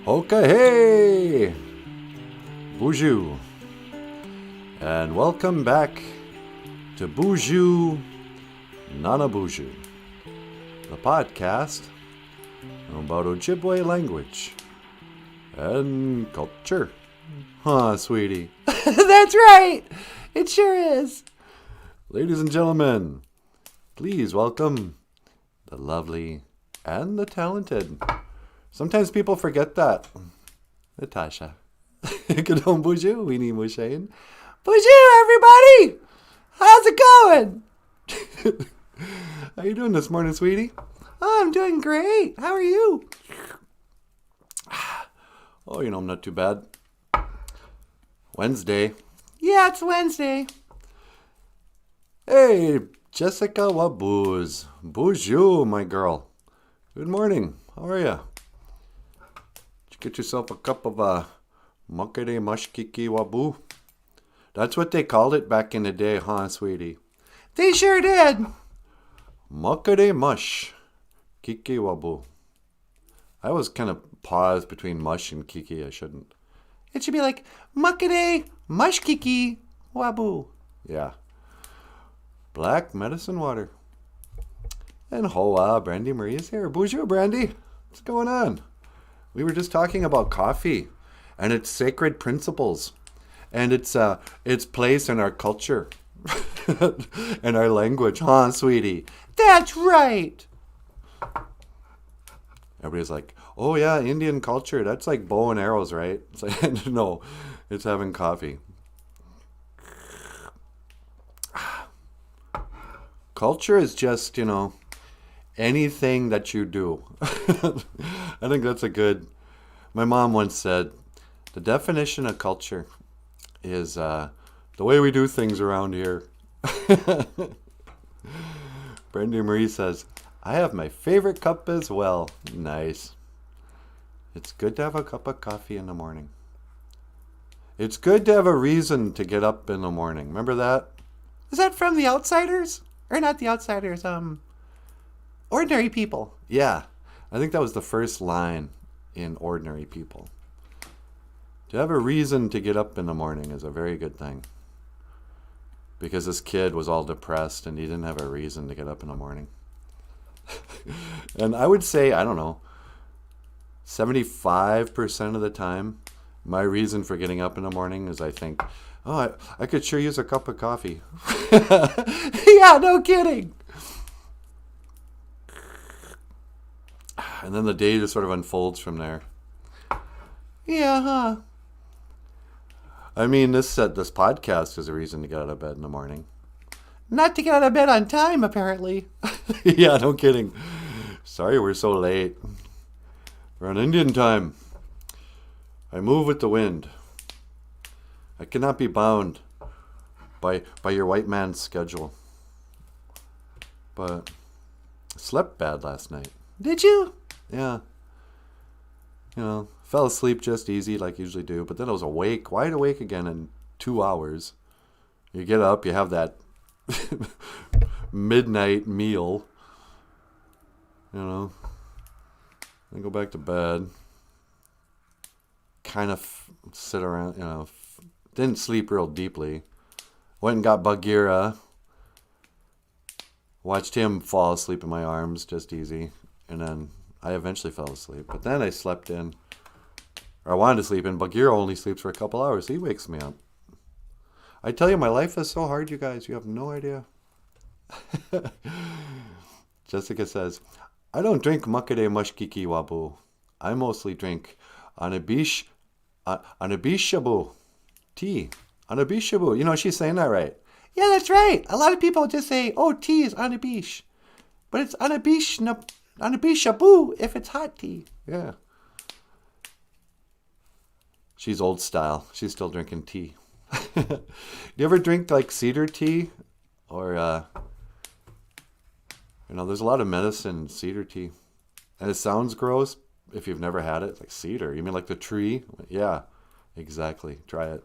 Okay, hey! BOOZHOO. And welcome back to BOOZHOO, NANABOOZHOO, the podcast about OJIBWE language and culture. Huh, sweetie? That's right! It sure is. Ladies and gentlemen, please welcome the lovely and the talented. Sometimes people forget that. Natasha. Good home, BOOZHOO. Weenie Mushain. BOOZHOO, everybody! How's it going? How you doing this morning, sweetie? Oh, I'm doing great. How are you? Oh, I'm not too bad. Wednesday. Yeah, it's Wednesday. Hey, Jessica Wabooz. BOOZHOO, my girl. Good morning. How are you? Did you get yourself a cup of Makere Mashkiki Waboo? That's what they called it back in the day, huh, sweetie? They sure did. Makere Mush Kiki Waboo. I always kind of pause between mush and kiki. I shouldn't. It should be like Makere Mashkiki Waboo. Yeah. Black medicine water. And Hoa, Brandy Marie is here. BOOZHOO, Brandy. What's going on? We were just talking about coffee and its sacred principles and its place in our culture and our language, huh, sweetie? That's right. Everybody's like, oh yeah, Indian culture, that's like bow and arrows, right? It's like, no, it's having coffee. Culture is just, anything that you do. I think that's my mom once said, the definition of culture is the way we do things around here. Brenda Marie says, I have my favorite cup as well. Nice. It's good to have a cup of coffee in the morning. It's good to have a reason to get up in the morning. Remember that? Is that from The Outsiders? Or not The Outsiders, Ordinary People. Yeah. I think that was the first line in Ordinary People. To have a reason to get up in the morning is a very good thing. Because this kid was all depressed and he didn't have a reason to get up in the morning. And I would say, 75% of the time, my reason for getting up in the morning is I think, I could sure use a cup of coffee. Yeah, no kidding. And then the day just sort of unfolds from there. Yeah, huh? I mean, this podcast is a reason to get out of bed in the morning. Not to get out of bed on time, apparently. Yeah, no kidding. Sorry we're so late. We're on Indian time. I move with the wind. I cannot be bound by your white man's schedule. But I slept bad last night. Did you? Yeah. Fell asleep just easy like I usually do. But then I was wide awake again in 2 hours. You get up, you have that midnight meal. Then go back to bed. Kind of sit around, didn't sleep real deeply. Went and got Bagheera. Watched him fall asleep in my arms just easy. And then I eventually fell asleep. But then I slept in. Or I wanted to sleep in. Bagheera only sleeps for a couple hours. He wakes me up. I tell you, my life is so hard, you guys. You have no idea. Jessica says, I don't drink Makere Mashkiki Waboo. I mostly drink Aabitoose tea. Aabitoose. She's saying that right. Yeah, that's right. A lot of people just say, oh, tea is Aabitoose. But it's Aabitoose if it's hot tea. Yeah. She's old style. She's still drinking tea. You ever drink like cedar tea? Or, there's a lot of medicine in cedar tea. And it sounds gross if you've never had it. Like cedar. You mean like the tree? Yeah, exactly. Try it.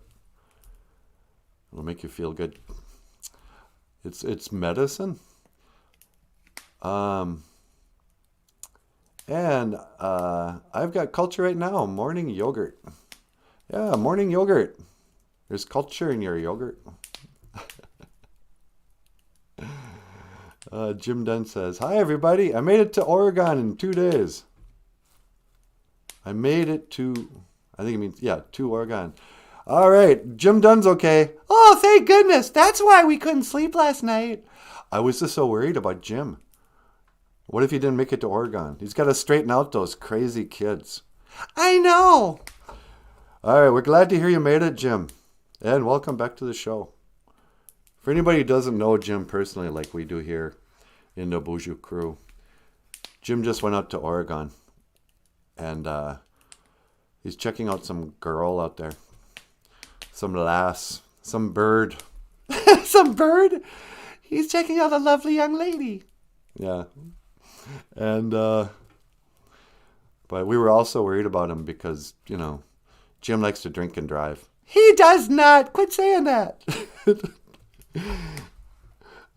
It'll make you feel good. It's medicine. And I've got culture right now. Morning yogurt. Yeah, morning yogurt. There's culture in your yogurt. Jim Dunn says, "Hi, everybody. I made it to Oregon in 2 days." I made it to, I think it means, yeah, to Oregon. All right. Jim Dunn's okay. Oh, thank goodness. That's why we couldn't sleep last night. I was just so worried about Jim. What if he didn't make it to Oregon? He's got to straighten out those crazy kids. I know. All right. We're glad to hear you made it, Jim. And welcome back to the show. For anybody who doesn't know Jim personally like we do here in the BOOZHOO crew, Jim just went out to Oregon. And he's checking out some girl out there. Some lass. Some bird. Some bird? He's checking out a lovely young lady. Yeah. And, but we were also worried about him because, you know, Jim likes to drink and drive. He does not. Quit saying that.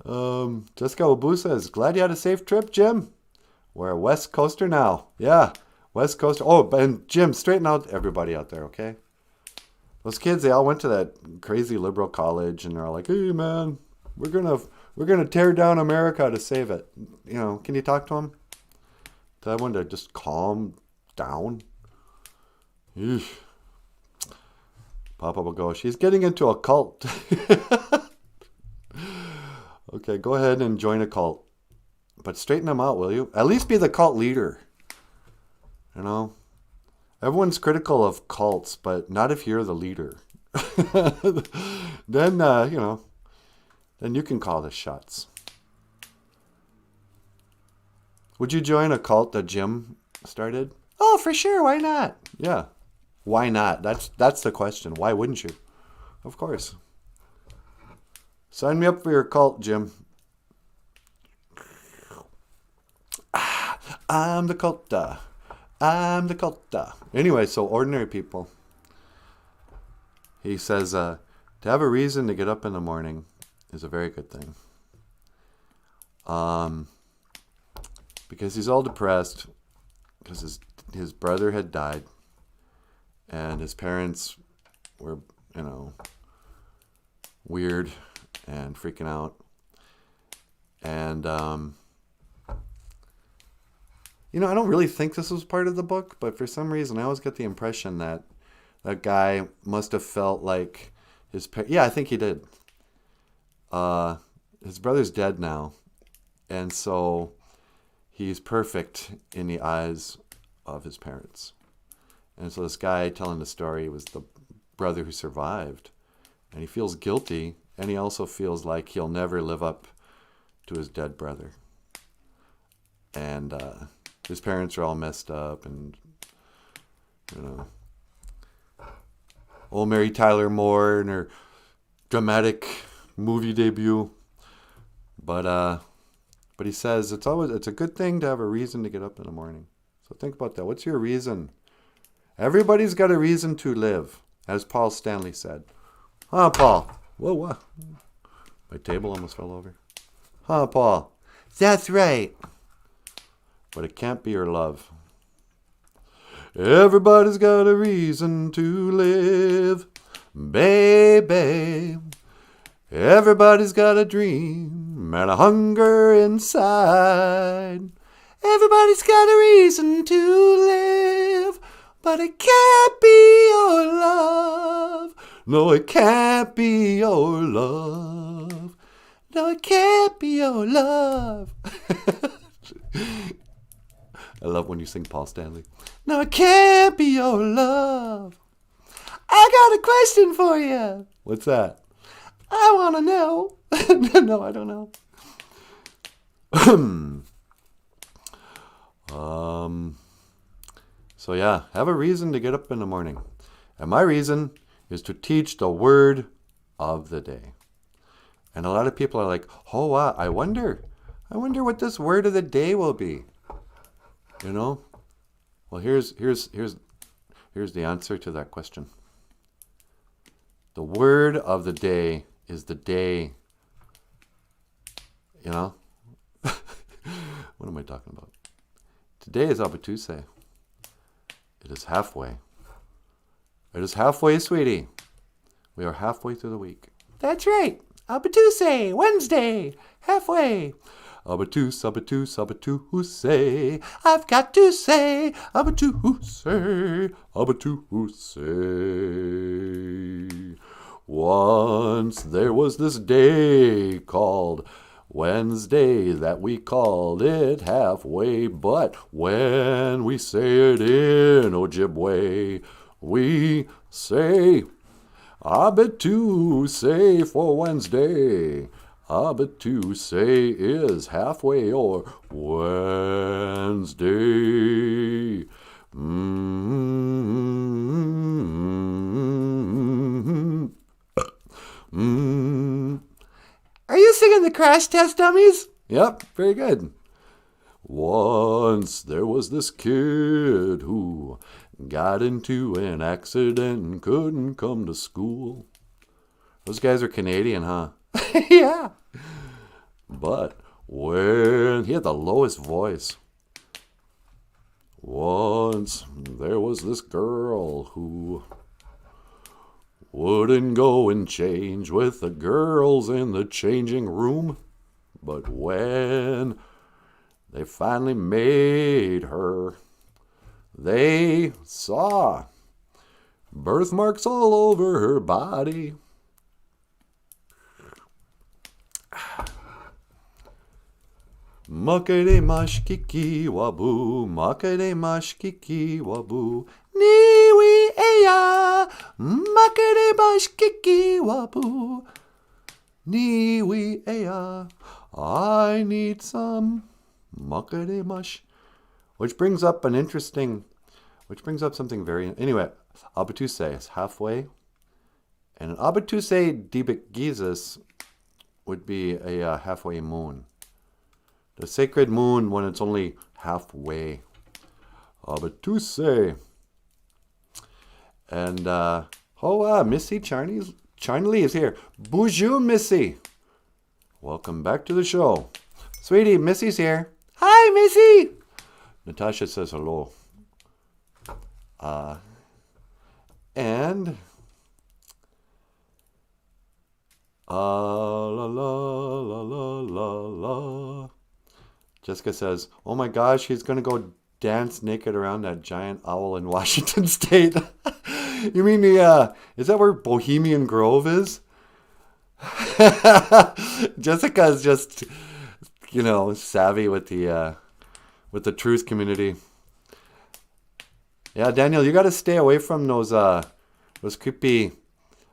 Jessica Wabu says, "Glad you had a safe trip, Jim. We're a West Coaster now." Yeah. West Coast. Oh, and Jim, straighten out everybody out there, okay? Those kids, they all went to that crazy liberal college, and they're all like, "Hey, man, we're gonna tear down America to save it." You know, can you talk to them? Tell everyone to just calm down. Eesh. Papa will go, "She's getting into a cult." Okay, go ahead and join a cult, but straighten them out, will you? At least be the cult leader. You know, everyone's critical of cults, but not if you're the leader. Then, you know, then you can call the shots. Would you join a cult that Jim started? Oh, for sure. Why not? Yeah. Why not? That's the question. Why wouldn't you? Of course. Sign me up for your cult, Jim. I'm the cult. I'm the cult. Anyway, so ordinary people. He says, to have a reason to get up in the morning is a very good thing. Because he's all depressed because his brother had died and his parents were, you know, weird and freaking out. And, you know, I don't really think this was part of the book, but for some reason I always get the impression that that guy must have felt like yeah, I think he did. His brother's dead now, and so he's perfect in the eyes of his parents. And so this guy telling the story was the brother who survived, and he feels guilty, and he also feels like he'll never live up to his dead brother. And his parents are all messed up, and, you know, old Mary Tyler Moore and her dramatic movie debut. But he says it's a good thing to have a reason to get up in the morning. So think about that. What's your reason? Everybody's got a reason to live, as Paul Stanley said. Huh, Paul? Whoa, what? My table almost fell over. Huh, Paul? That's right. But it can't be your love. Everybody's got a reason to live, baby. Everybody's got a dream and a hunger inside. Everybody's got a reason to live, but it can't be your love. No, it can't be your love. No, it can't be your love. I love when you sing Paul Stanley. No, it can't be your love. I got a question for you. What's that? I want to know. No, I don't know. So yeah, have a reason to get up in the morning. And my reason is to teach the word of the day. And a lot of people are like, "Oh, wow, I wonder what this word of the day will be." You know? Well, here's the answer to that question. The word of the day is the day. You know? What am I talking about? Today is Aabitoose. It is halfway. It is halfway, sweetie. We are halfway through the week. That's right. Aabitoose, Wednesday, halfway. Aabitoose, Aabitoose, Aabitoose. I've got to say, Aabitoose, Aabitoose. Once there was this day called Wednesday that we called it halfway, but when we say it in Ojibwe, we say Aabitoose for Wednesday. Aabitoose is halfway or Wednesday. Are you singing the crash test dummies? Yep, very good. Once there was this kid who got into an accident and couldn't come to school. Those guys are Canadian, huh? Yeah. But when he had the lowest voice. Once there was this girl who wouldn't go and change with the girls in the changing room. But when they finally made her, they saw birthmarks all over her body. Makere mashkiki wabu, makere mashkiki wabu. Niwi eya, makere bashkiki wabu. Niwi eya, I need some makere mash. Which brings up something very, anyway, Aabitoose is halfway. And an Aabitoose dibik would be a halfway moon. The sacred moon when it's only halfway. Aabitoose. And, Missy Charnley is here. BOOZHOO, Missy. Welcome back to the show. Sweetie, Missy's here. Hi, Missy. Natasha says hello. And... la la la la la la. Jessica says, oh my gosh, he's going to go dance naked around that giant owl in Washington State. You mean is that where Bohemian Grove is? Jessica is just, savvy with the truth community. Yeah, Daniel, you got to stay away from those creepy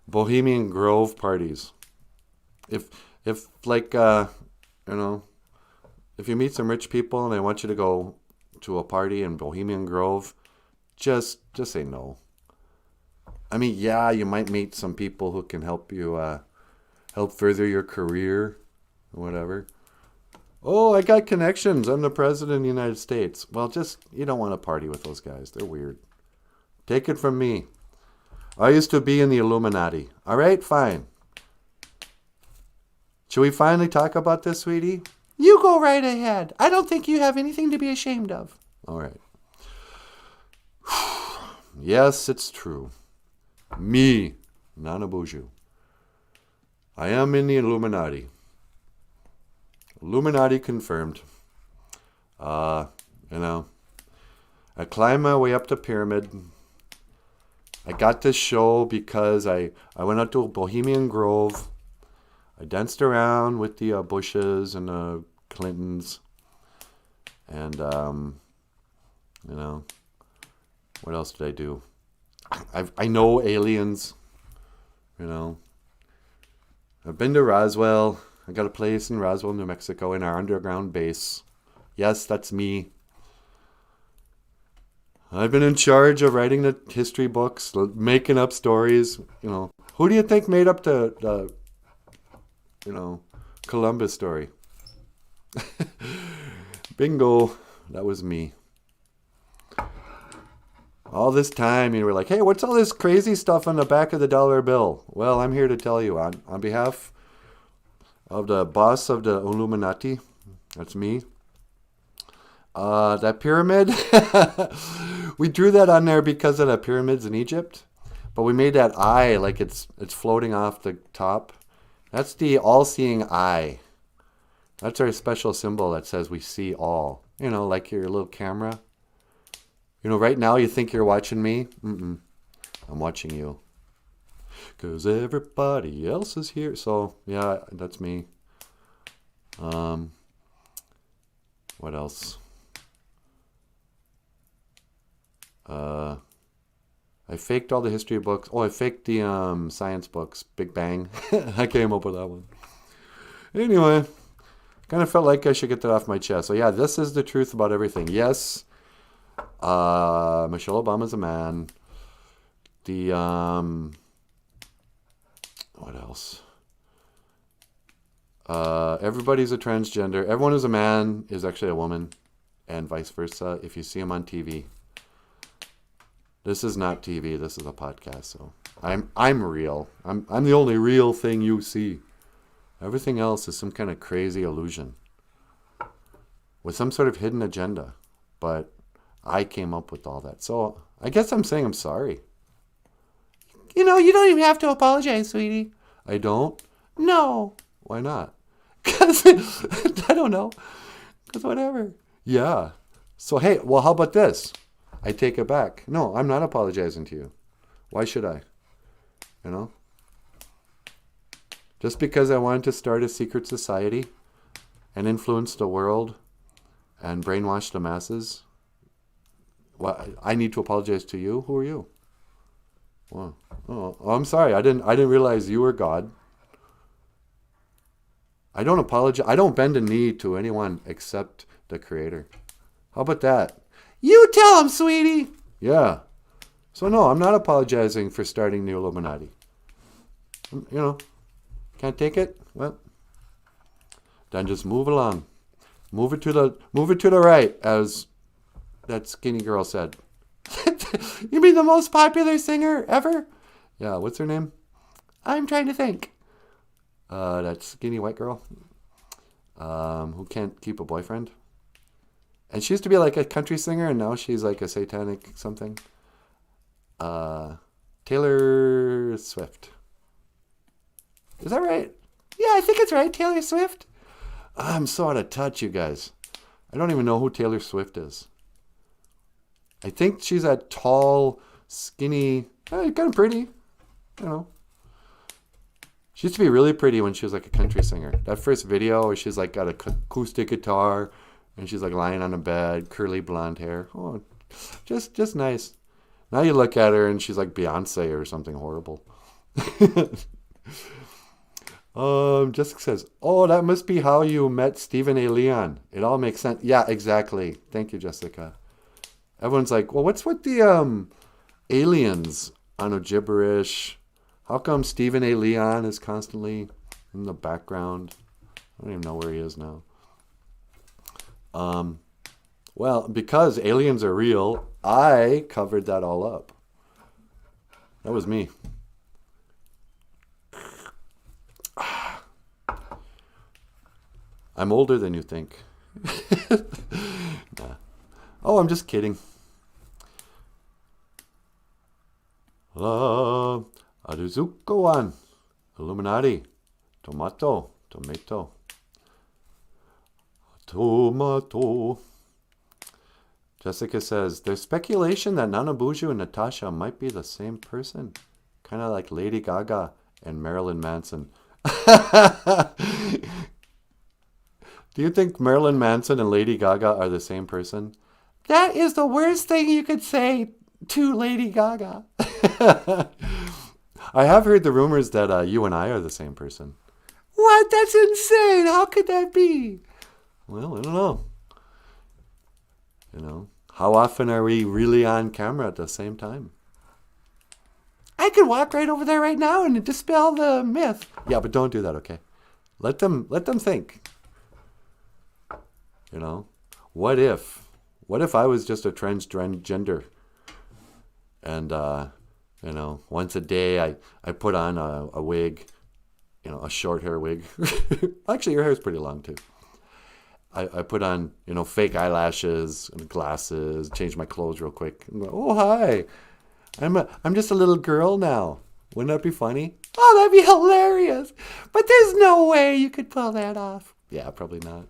Bohemian Grove parties. If if you meet some rich people and they want you to go to a party in Bohemian Grove, just say no. I mean, yeah, you might meet some people who can help you help further your career or whatever. Oh, I got connections. I'm the president of the United States. Well, you don't want to party with those guys. They're weird. Take it from me. I used to be in the Illuminati. All right, fine. Should we finally talk about this, sweetie? You go right ahead. I don't think you have anything to be ashamed of. All right. Yes, it's true. Me, NANABOOZHOO. I am in the Illuminati. Illuminati confirmed. I climbed my way up the pyramid. I got this show because I went out to Bohemian Grove. I danced around with the Bushes and the Clintons. And, what else did I do? I know aliens, I've been to Roswell. I got a place in Roswell, New Mexico, in our underground base. Yes, that's me. I've been in charge of writing the history books, making up stories. Who do you think made up the Columbus story? Bingo, that was me. All this time, you were like, hey, what's all this crazy stuff on the back of the dollar bill? Well, I'm here to tell you on behalf of the boss of the Illuminati, that's me, That pyramid, we drew that on there because of the pyramids in Egypt, but we made that eye like it's floating off the top. That's the all-seeing eye. That's our special symbol that says we see all. You know, like your little camera. You know, right now you think you're watching me. I'm watching you. Because everybody else is here. So, yeah, that's me. What else? I faked all the history books. Oh, I faked the science books. Big Bang. I came up with that one. Anyway, kind of felt like I should get that off my chest. So yeah, this is the truth about everything. Yes, Michelle Obama's a man. The what else? Everybody's a transgender. Everyone who's a man is actually a woman, and vice versa. If you see them on TV. This is not TV. This is a podcast. So I'm real. I'm the only real thing you see. Everything else is some kind of crazy illusion with some sort of hidden agenda. But I came up with all that. So I guess I'm saying I'm sorry. You know, you don't even have to apologize, sweetie. I don't? No. Why not? Because, I don't know. Because whatever. Yeah. So, hey, well, how about this? I take it back. No, I'm not apologizing to you. Why should I? You know? Just because I wanted to start a secret society and influence the world and brainwash the masses, well, I need to apologize to you? Who are you? Well, oh, I'm sorry. I didn't realize you were God. I don't apologize. I don't bend a knee to anyone except the Creator. How about that? You tell him, sweetie. Yeah. So no, I'm not apologizing for starting the Illuminati. You know, can't take it? Well, then just move along. Move it to the right, as that skinny girl said. You mean the most popular singer ever? Yeah, what's her name? I'm trying to think. That skinny white girl who can't keep a boyfriend. And she used to be like a country singer, and now she's like a satanic something. Taylor Swift. Is that right? Yeah, I think it's right. Taylor Swift. I'm so out of touch, you guys. I don't even know who Taylor Swift is. I think she's that tall, skinny, kind of pretty. You know. She used to be really pretty when she was like a country singer. That first video where she's like got an acoustic guitar and she's like lying on a bed, curly blonde hair. Oh, just nice. Now you look at her and she's like Beyonce or something horrible. Jessica says, oh, that must be how you met Stephen A. Leon. It all makes sense. Yeah, exactly. Thank you, Jessica. Everyone's like, well, what's with the aliens on a gibberish? How come Stephen A. Leon is constantly in the background? I don't even know where he is now. Well, because aliens are real, I covered that all up. That was me. I'm older than you think. Nah. Oh, I'm just kidding. Aduzuko-wan. Illuminati. Tomato. Jessica says, there's speculation that NANABOOZHOO and Natasha might be the same person. Kind of like Lady Gaga and Marilyn Manson. Do you think Marilyn Manson and Lady Gaga are the same person? That is the worst thing you could say to Lady Gaga. I have heard the rumors that you and I are the same person. What? That's insane. How could that be? Well, I don't know. You know, how often are we really on camera at the same time? I could walk right over there right now and dispel the myth. Yeah, but don't do that, okay? Let them think. You know, what if I was just a transgender, and you know, once a day I put on a wig, you know, a short hair wig. Actually, your hair is pretty long too. I put on, fake eyelashes and glasses, change my clothes real quick. And go, oh, hi. I'm just a little girl now. Wouldn't that be funny? Oh, that'd be hilarious. But there's no way you could pull that off. Yeah, probably not.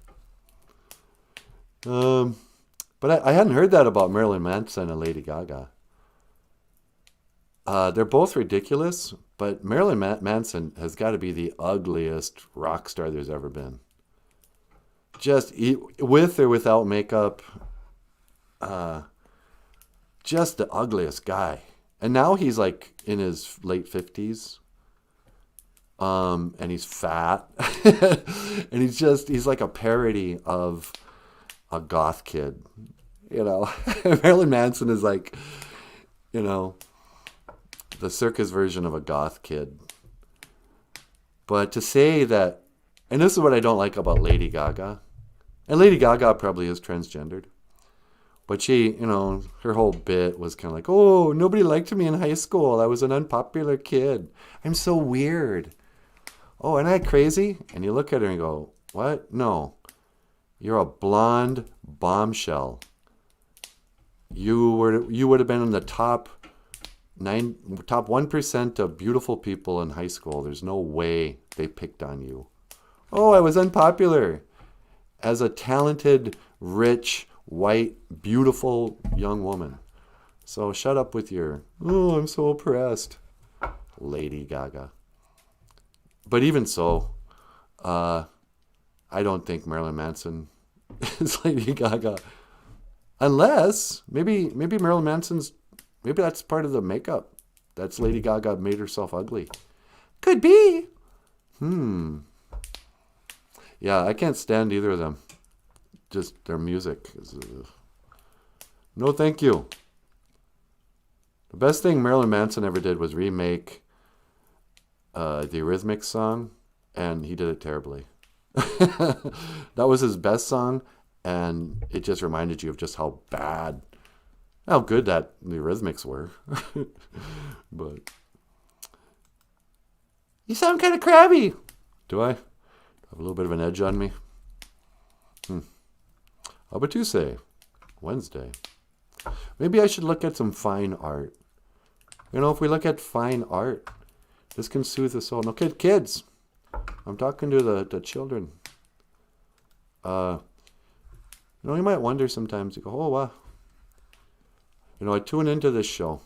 But I hadn't heard that about Marilyn Manson and Lady Gaga. They're both ridiculous, but Marilyn Manson has got to be the ugliest rock star there's ever been. Just with or without makeup, just the ugliest guy. And now he's like in his late 50s. And he's fat. And he's like a parody of a goth kid. Marilyn Manson is like, the circus version of a goth kid. But to say that, and this is what I don't like about Lady Gaga, and Lady Gaga probably is transgendered, but she, her whole bit was kind of like, oh, nobody liked me in high school. I was an unpopular kid. I'm so weird. Oh, am I crazy? And you look at her and go, what? No. You're a blonde bombshell. You would have been in the top 1% of beautiful people in high school. There's no way they picked on you. Oh, I was unpopular. As a talented, rich, white, beautiful young woman. So shut up with your, oh, I'm so oppressed, Lady Gaga. But even so, I don't think Marilyn Manson is Lady Gaga. Unless, maybe Marilyn Manson's, maybe that's part of the makeup. That's Lady Gaga made herself ugly. Could be. Yeah, I can't stand either of them. Just their music is... no thank you. The best thing Marilyn Manson ever did was remake the Eurythmics song, and he did it terribly. That was his best song, and it just reminded you of just how good that the Eurythmics were. But you sound kind of crabby. Do I? Have a little bit of an edge on me. Aabitoose, Wednesday. Maybe I should look at some fine art. If we look at fine art, this can soothe the soul. No, kids. I'm talking to the children. You might wonder sometimes. You go, oh, wow. I tune into this show.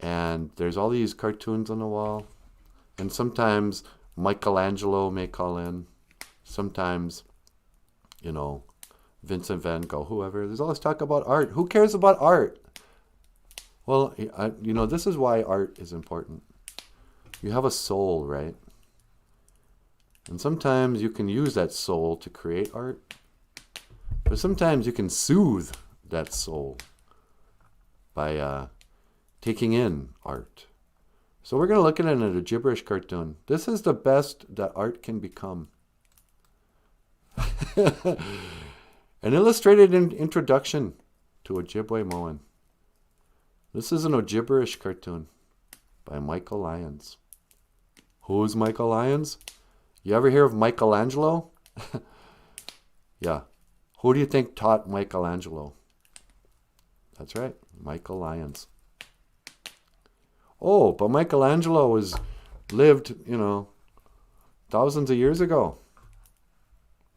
And there's all these cartoons on the wall. And sometimes Michelangelo may call in. Sometimes, Vincent van Gogh, whoever. There's all this talk about art. Who cares about art? Well, this is why art is important. You have a soul, right? And sometimes you can use that soul to create art. But sometimes you can soothe that soul by taking in art. So we're going to look at it in a gibberish cartoon. This is the best that art can become. An illustrated introduction to OJIBWE. This is an Ojibberish cartoon by Michael Lyons. Who's Michael Lyons? You ever hear of Michelangelo? Yeah. Who do you think taught Michelangelo? That's right, Michael Lyons. Oh, but Michelangelo lived, thousands of years ago.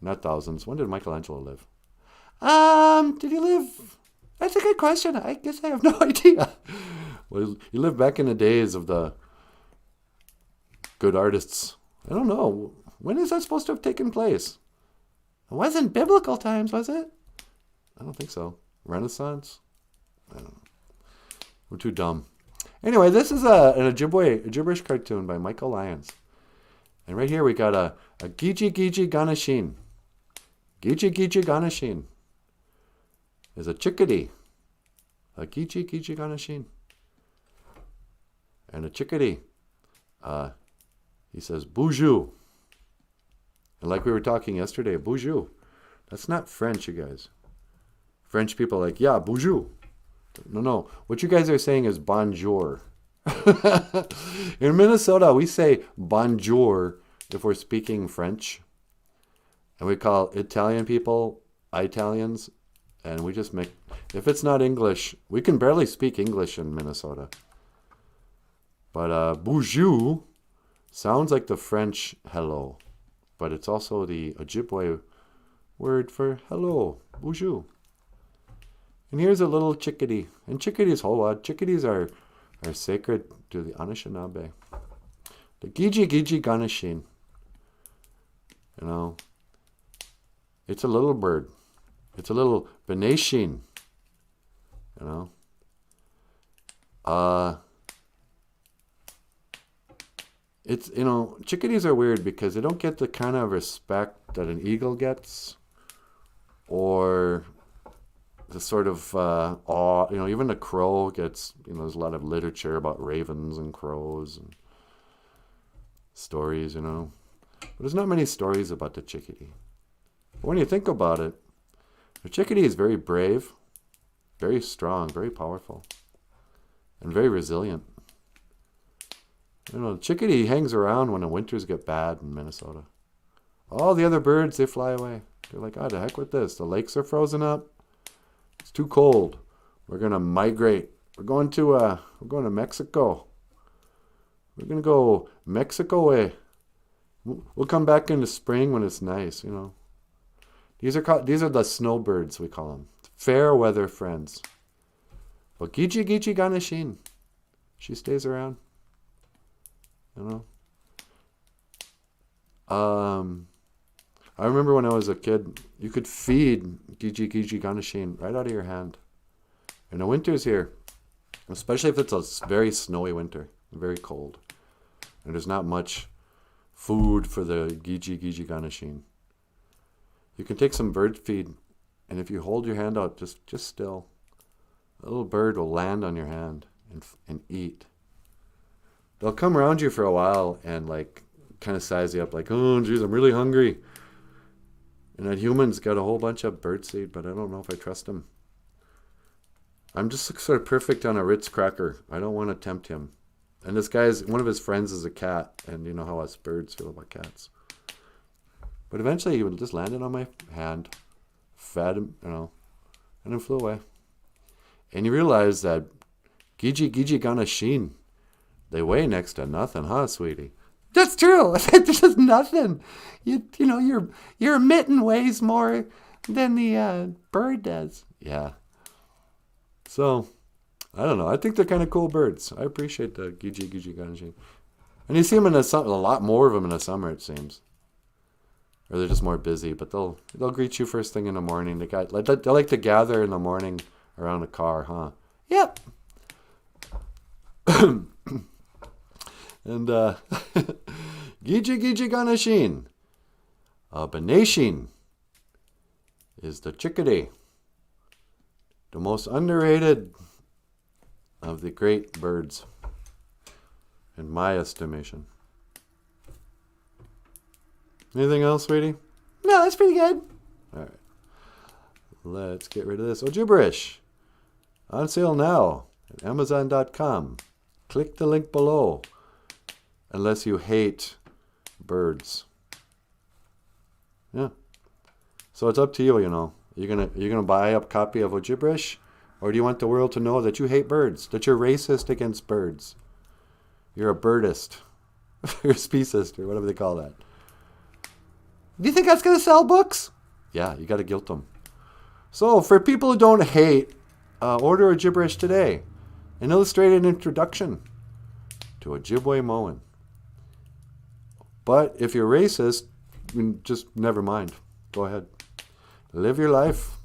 Not thousands. When did Michelangelo live? Did he live? That's a good question. I guess I have no idea. Well, he lived back in the days of the good artists. I don't know. When is that supposed to have taken place? It wasn't biblical times, was it? I don't think so. Renaissance? I don't know. We're too dumb. Anyway, this is an gibberish cartoon by Michael Lyons. And right here we got a Giji Giji Ganashin. Giji Giji Ganashin is a chickadee. A Giji Giji Ganashin. And a chickadee. He says, BOOZHOO. And like we were talking yesterday, BOOZHOO. That's not French, you guys. French people are like, yeah, BOOZHOO. No. What you guys are saying is bonjour. In Minnesota, we say bonjour if we're speaking French. And we call Italian people Italians. And we just make, if it's not English, we can barely speak English in Minnesota. But BOOZHOO sounds like the French hello. But it's also the Ojibwe word for hello, BOOZHOO. And here's a little chickadee. And chickadees, chickadees are sacred to the Anishinaabe. The Giji Ganeshin. You know, it's a little bird. It's a little Beneshin. You know. It's, you know, chickadees are weird because they don't get the kind of respect that an eagle gets, or the sort of awe, you know, even a crow gets, you know, there's a lot of literature about ravens and crows and stories, you know. But there's not many stories about the chickadee. But when you think about it, the chickadee is very brave, very strong, very powerful, and very resilient. You know, the chickadee hangs around when the winters get bad in Minnesota. All the other birds, they fly away. They're like, oh, the heck with this. The lakes are frozen up. It's too cold. We're going to migrate. We're going to Mexico. We're going to go Mexico way. We'll come back in the spring when it's nice, you know. These are the snowbirds, we call them. Fair weather friends. But Giji Ganeshin, she stays around. You know. I remember when I was a kid, you could feed Giji Ganeshin right out of your hand. In the winters here, especially if it's a very snowy winter, very cold, and there's not much food for the Giji Ganeshin, you can take some bird feed, and if you hold your hand out just still, a little bird will land on your hand and eat. They'll come around you for a while and like kind of size you up, like, oh geez, I'm really hungry. And that human's got a whole bunch of birdseed, but I don't know if I trust him. I'm just sort of perfect on a Ritz cracker. I don't want to tempt him. And this guy's, one of his friends is a cat, and you know how us birds feel about cats. But eventually he would just land it on my hand, fed him, you know, and then flew away. And you realize that Giji Ganeshin, they weigh next to nothing, huh, sweetie? That's true. There's just nothing. You know, your mitten weighs more than the bird does. Yeah. So, I don't know. I think they're kind of cool birds. I appreciate the Giji Ganeshin. And you see them in the summer, a lot more of them in the summer, it seems. Or they're just more busy, but they'll greet you first thing in the morning. They like to gather in the morning around a car, huh? Yep. And Giji Ganeshin, Beneshin is the chickadee, the most underrated of the great birds, in my estimation. Anything else, sweetie? No, that's pretty good. All right. Let's get rid of this. Gibberish. On sale now at Amazon.com. Click the link below. Unless you hate birds. Yeah. So it's up to you, you know. You're gonna buy a copy of Gibberish, or do you want the world to know that you hate birds, that you're racist against birds? You're a birdist. You're a speciest, or whatever they call that. Do you think that's going to sell books? Yeah, you got to guilt them. So, for people who don't hate, order Gibberish today. An illustrated introduction to Ojibwe mowing. But if you're racist, just never mind. Go ahead. Live your life.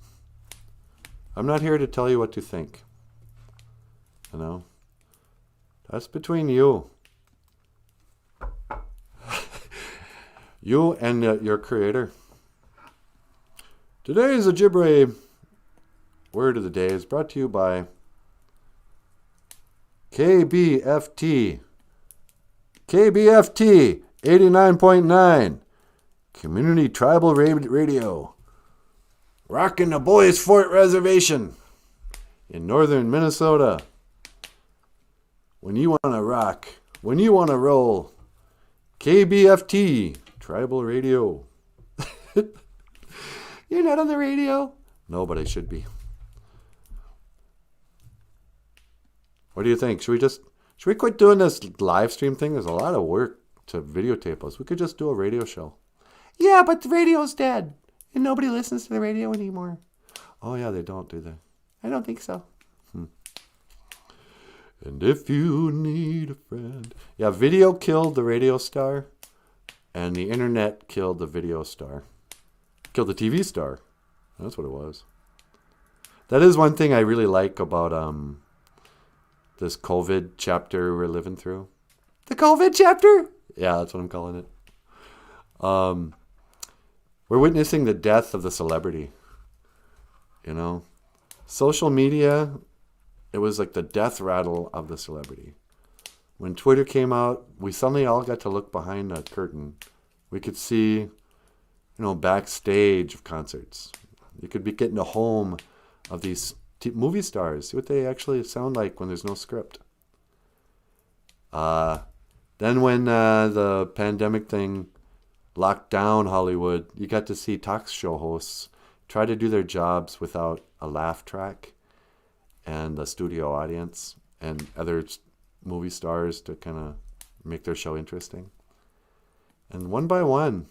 I'm not here to tell you what to think. You know? That's between you. You and your creator. Today's Ojibwe word of the day is brought to you by KBFT. KBFT 89.9. Community Tribal Radio. Rockin' the Boys Fort Reservation in northern Minnesota. When you want to rock, when you want to roll, KBFT Tribal Radio. You're not on the radio. No, but I should be. What do you think? Should we quit doing this live stream thing? There's a lot of work to videotape us. We could just do a radio show. Yeah, but the radio's dead. And nobody listens to the radio anymore. Oh, yeah, they don't, do they? I don't think so. And if you need a friend. Yeah, video killed the radio star. And the internet killed the video star. Killed the TV star. That's what it was. That is one thing I really like about this COVID chapter we're living through. The COVID chapter? Yeah, that's what I'm calling it. We're witnessing the death of the celebrity. You know? Social media, it was like the death rattle of the celebrity. When Twitter came out, we suddenly all got to look behind the curtain. We could see, backstage of concerts. You could be getting a home of these movie stars. See what they actually sound like when there's no script. Then when the pandemic thing locked down Hollywood, you got to see talk show hosts try to do their jobs without a laugh track and the studio audience and other movie stars to kind of make their show interesting. And one by one,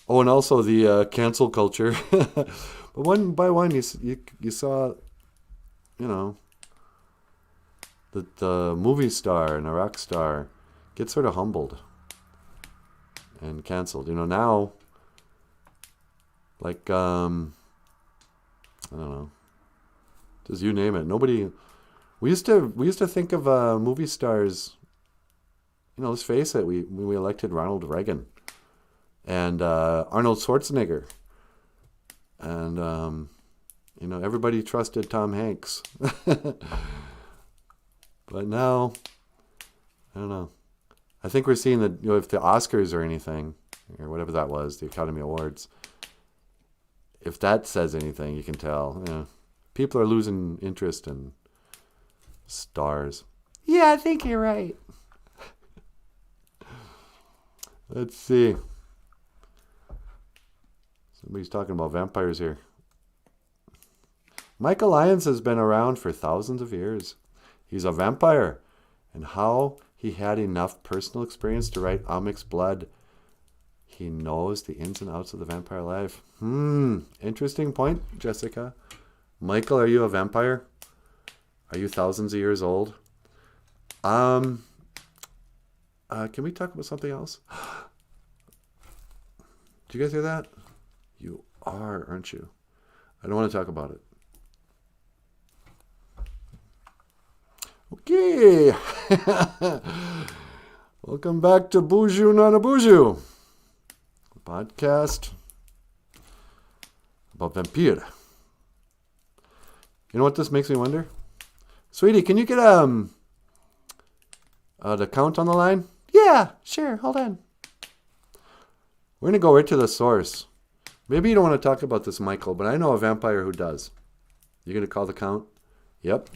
oh, and also the cancel culture. But one by one, you saw, the movie star and a rock star get sort of humbled and canceled. Now, like, I don't know, just you name it. Nobody. We used to think of movie stars. Let's face it. We elected Ronald Reagan and Arnold Schwarzenegger, and everybody trusted Tom Hanks. But now, I don't know. I think we're seeing that if the Oscars or anything, or whatever that was, the Academy Awards, if that says anything, you can tell. People are losing interest in stars. Yeah, I think you're right. Let's see. Somebody's talking about vampires here. Michael Lyons has been around for thousands of years. He's a vampire. And how he had enough personal experience to write Amic's Blood. He knows the ins and outs of the vampire life. Interesting point, Jessica. Michael, are you a vampire? Are you thousands of years old? Can we talk about something else? Did you guys hear that? You are, aren't you? I don't want to talk about it. Okay. Welcome back to BOOZHOO, NANABOOZHOO. Podcast about vampire. You know what this makes me wonder? Sweetie, can you get the count on the line? Yeah, sure. Hold on. We're going to go right to the source. Maybe you don't want to talk about this, Michael, but I know a vampire who does. You going to call the count? Yep.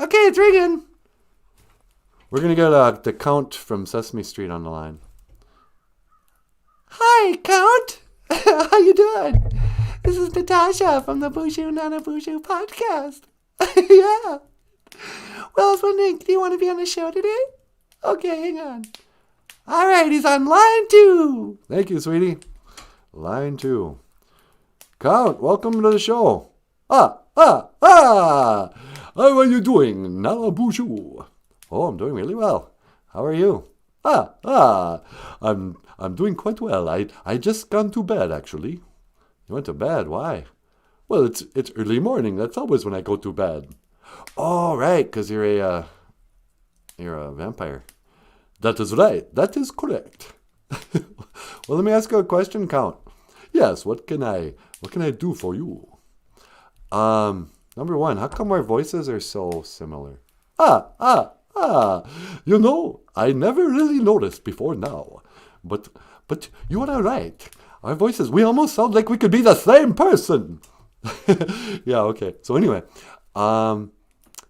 Okay, it's ringing. We're going to get the Count from Sesame Street on the line. Hi, Count. How you doing? This is Natasha from the BOOZHOO NANABOOZHOO podcast. Yeah. Well, I was wondering, do you want to be on the show today? Okay, hang on. All right, he's on line 2. Thank you, sweetie. Line 2. Count, welcome to the show. How are you doing, NANABOOZHOO? Oh, I'm doing really well. How are you? I'm doing quite well. I just gone to bed, actually. You went to bed? Why? Well, it's early morning. That's always when I go to bed. Oh, right, because you're a vampire. That is right. That is correct. Well, let me ask you a question, Count. Yes, what can I do for you? Number one, how come our voices are so similar? You know, I never really noticed before now. But you are right. Our voices, we almost sound like we could be the same person. Yeah, okay. So anyway,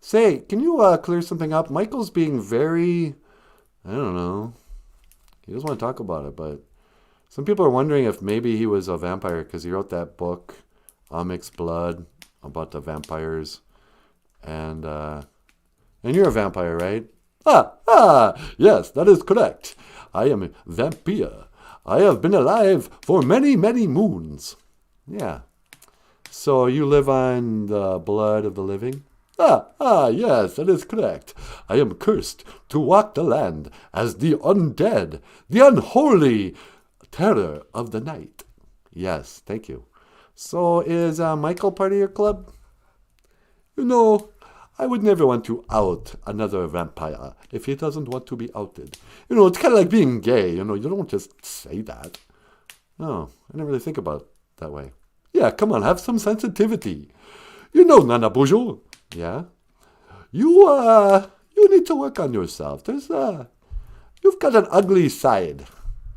say, can you clear something up? Michael's being very, I don't know. He doesn't want to talk about it, but Some people are wondering if maybe he was a vampire because he wrote that book, Onyx Blood, about the vampires. And you're a vampire, right? Yes, that is correct. I am a vampire. I have been alive for many, many moons. Yeah. So you live on the blood of the living? Yes, that is correct. I am cursed to walk the land as the undead, the unholy terror of the night. Yes, thank you. So is Michael part of your club? You know, I would never want to out another vampire if he doesn't want to be outed. You know, it's kind of like being gay. You know, you don't just say that. No, I never really think about it that way. Yeah, come on, have some sensitivity. You know, NANABOOZHOO. Yeah? You need to work on yourself. You've got an ugly side.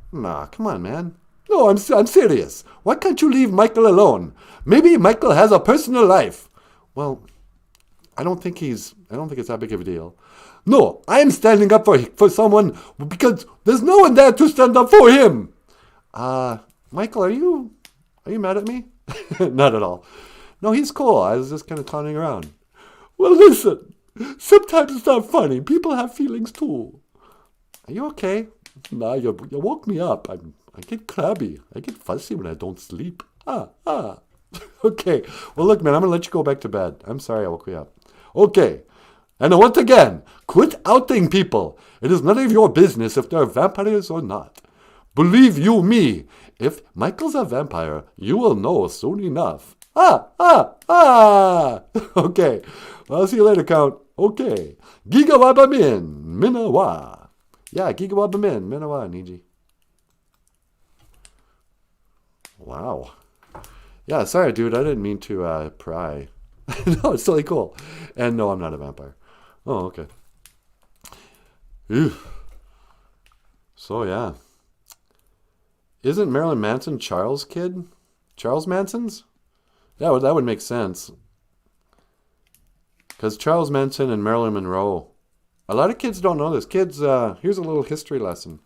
Nah, come on, man. No, I'm serious. Why can't you leave Michael alone? Maybe Michael has a personal life. Well, I don't think it's that big of a deal. No, I'm standing up for someone because there's no one there to stand up for him. Michael, are you mad at me? Not at all. No, he's cool. I was just kind of clowning around. Well, listen. Sometimes it's not funny. People have feelings too. Are you okay? Nah, you woke me up. I get crabby. I get fussy when I don't sleep. Okay. Well, look, man, I'm going to let you go back to bed. I'm sorry I woke you up. Okay. And once again, quit outing people. It is none of your business if they're vampires or not. Believe you me, if Michael's a vampire, you will know soon enough. Okay. Well, I'll see you later, Count. Okay. Gigawabamin, Minawa. Yeah, Gigawabamin, Minawa, Niji. Wow. Yeah, sorry, dude. I didn't mean to pry. No, it's totally cool. And no, I'm not a vampire. Oh, okay. Ew. So, yeah. Isn't Marilyn Manson Charles' kid? Charles Manson's? Yeah, well, that would make sense. Because Charles Manson and Marilyn Monroe. A lot of kids don't know this. Kids, here's a little history lesson.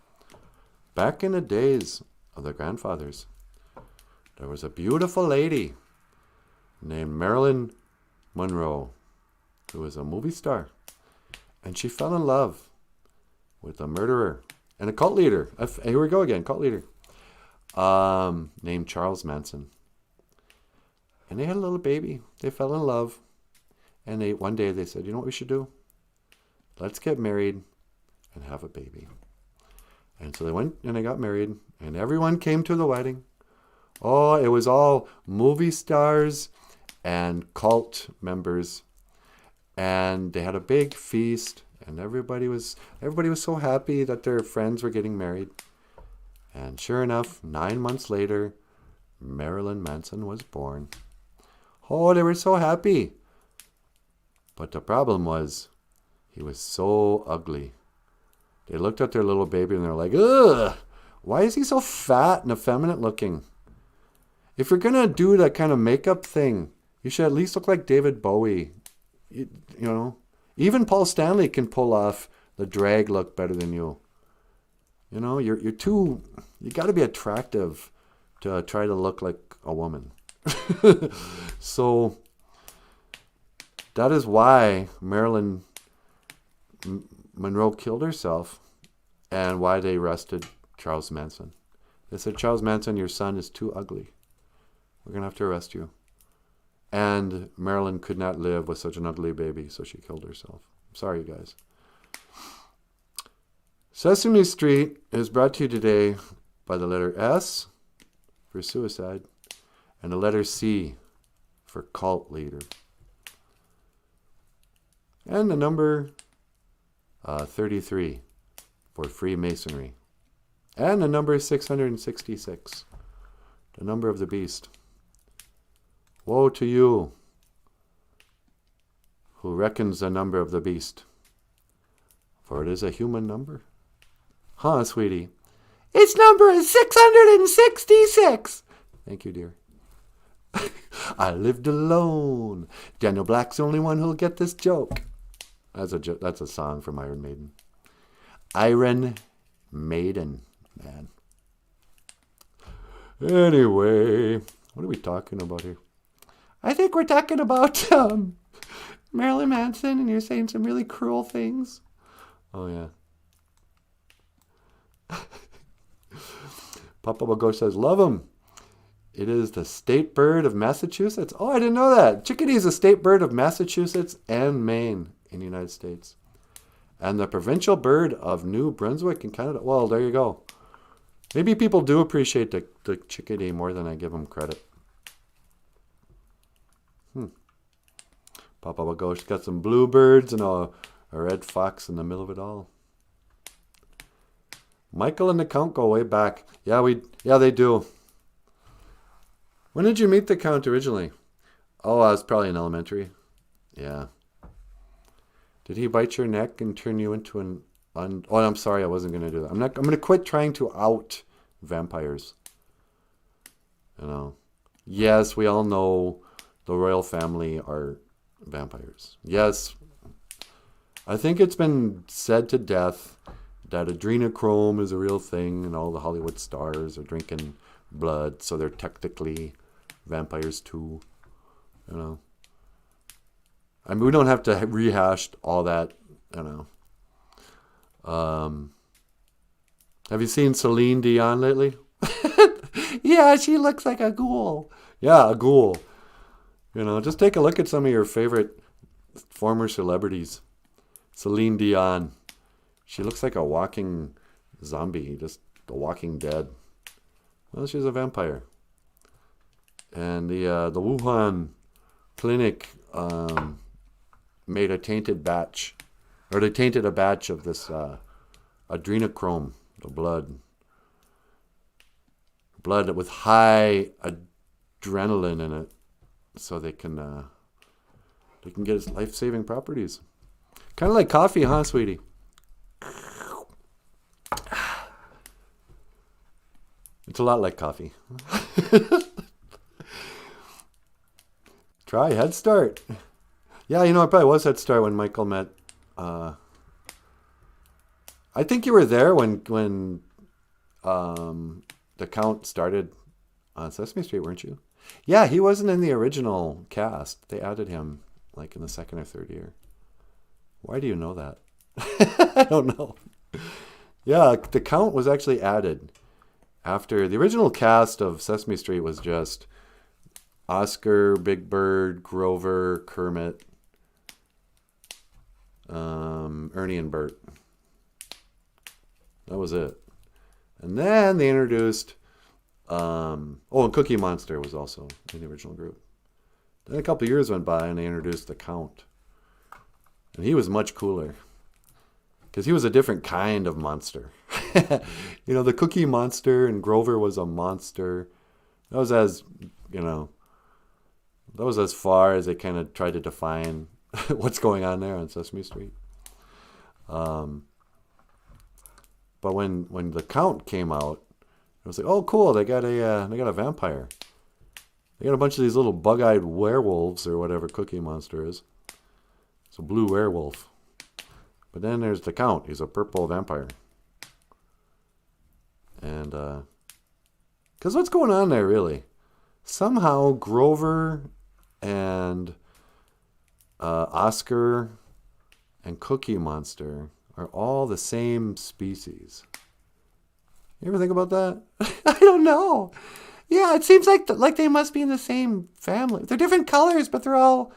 Back in the days of their grandfathers, there was a beautiful lady named Marilyn Monroe, who was a movie star. And she fell in love with a murderer and a cult leader. Here we go again, cult leader. Named Charles Manson. And they had a little baby. They fell in love. And one day they said, you know what we should do? Let's get married and have a baby. And so they went and they got married. And everyone came to the wedding. Oh, it was all movie stars and cult members. And they had a big feast. And everybody was so happy that their friends were getting married. And sure enough, 9 months later, Marilyn Manson was born. Oh, they were so happy. But the problem was, he was so ugly. They looked at their little baby and they're like, ugh, why is he so fat and effeminate looking? If you're going to do that kind of makeup thing, you should at least look like David Bowie. You know, even Paul Stanley can pull off the drag look better than you. You know, you got to be attractive to try to look like a woman. So that is why Marilyn Monroe killed herself and why they arrested Charles Manson. They said, Charles Manson, your son is too ugly. We're going to have to arrest you. And Marilyn could not live with such an ugly baby, so she killed herself. I'm sorry, you guys. Sesame Street is brought to you today by the letter S for suicide and the letter C for cult leader. And the number 33 for Freemasonry. And the number 666, the number of the beast. Woe to you who reckons the number of the beast, for it is a human number. Huh, sweetie? Its number is 666. Thank you, dear. I lived alone. Daniel Black's the only one who'll get this joke. That's a song from Iron Maiden. Iron Maiden, man. Anyway, what are we talking about here? I think we're talking about Marilyn Manson, and you're saying some really cruel things. Oh, yeah. Papa Bago says, love him. It is the state bird of Massachusetts. Oh, I didn't know that. Chickadee is a state bird of Massachusetts and Maine in the United States. And the provincial bird of New Brunswick in Canada. Well, there you go. Maybe people do appreciate the chickadee more than I give them credit. Papa Bagosh got some bluebirds and a red fox in the middle of it all. Michael and the Count go way back. Yeah, they do. When did you meet the Count originally? Oh, I was probably in elementary. Yeah. Did he bite your neck and turn you into an... Oh, I'm sorry, I wasn't going to do that. I'm going to quit trying to out vampires. You know. Yes, we all know the royal family are vampires. Yes. I think it's been said to death that adrenochrome is a real thing and all the Hollywood stars are drinking blood, so they're technically vampires too. You know. I mean, we don't have to rehash all that, you know. Have you seen Celine Dion lately? Yeah, she looks like a ghoul. Yeah, a ghoul. You know, just take a look at some of your favorite former celebrities. Celine Dion. She looks like a walking zombie, just a walking dead. Well, she's a vampire. And the Wuhan clinic made a tainted batch, or they tainted a batch of this adrenochrome, the blood with high adrenaline in it, so they can get its life-saving properties. Kind of like coffee, huh, sweetie? It's a lot like coffee. Try Head Start. Yeah, you know, it probably was Head Start when Michael met. I think you were there when the Count started on Sesame Street, weren't you? Yeah, he wasn't in the original cast. They added him like in the second or third year. Why do you know that? I don't know. Yeah, the Count was actually added after the original cast of Sesame Street was just Oscar, Big Bird, Grover, Kermit, Ernie and Bert. That was it. And then they introduced, and Cookie Monster was also in the original group. Then a couple years went by and they introduced the Count. And he was much cooler. Because he was a different kind of monster. You know, the Cookie Monster and Grover was a monster. That was as far as they kind of tried to define what's going on there on Sesame Street. But when the Count came out, it was like, oh, cool, they got a vampire. They got a bunch of these little bug-eyed werewolves or whatever Cookie Monster is. It's a blue werewolf. But then there's the Count. He's a purple vampire. And, because what's going on there, really? Somehow Grover and Oscar and Cookie Monster are all the same species. You ever think about that? I don't know. Yeah, it seems like they must be in the same family. They're different colors, but they're all...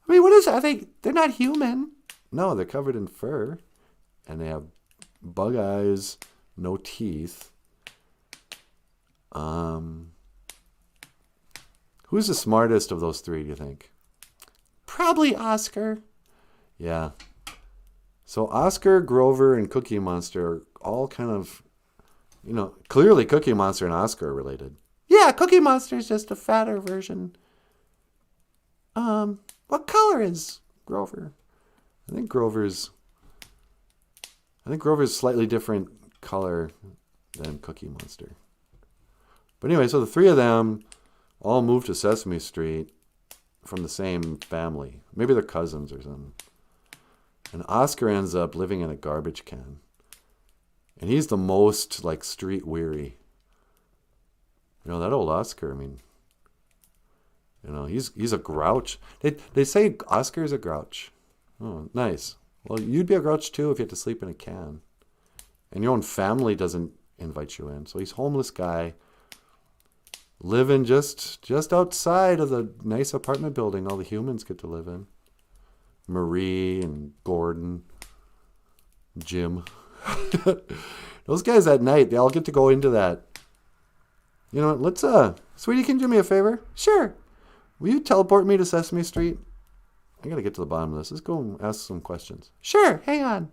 I mean, what is it? They're not human. No, they're covered in fur. And they have bug eyes, no teeth. Who's the smartest of those three, do you think? Probably Oscar. Yeah. So Oscar, Grover, and Cookie Monster are all kind of, clearly Cookie Monster and Oscar are related. Yeah, Cookie Monster is just a fatter version. What color is Grover? I think Grover's slightly different color than Cookie Monster. But anyway, so the three of them all moved to Sesame Street from the same family. Maybe they're cousins or something. And Oscar ends up living in a garbage can. And he's the most, street weary. You know, that old Oscar, I mean, you know, he's a grouch. They say Oscar's a grouch. Oh, nice. Well, you'd be a grouch too if you had to sleep in a can. And your own family doesn't invite you in. So he's a homeless guy living just outside of the nice apartment building all the humans get to live in. Marie and Gordon, Jim. Those guys at night, they all get to go into that. You know what, let's, sweetie, can you do me a favor? Sure. Will you teleport me to Sesame Street? I gotta get to the bottom of this. Let's go and ask some questions. Sure, hang on.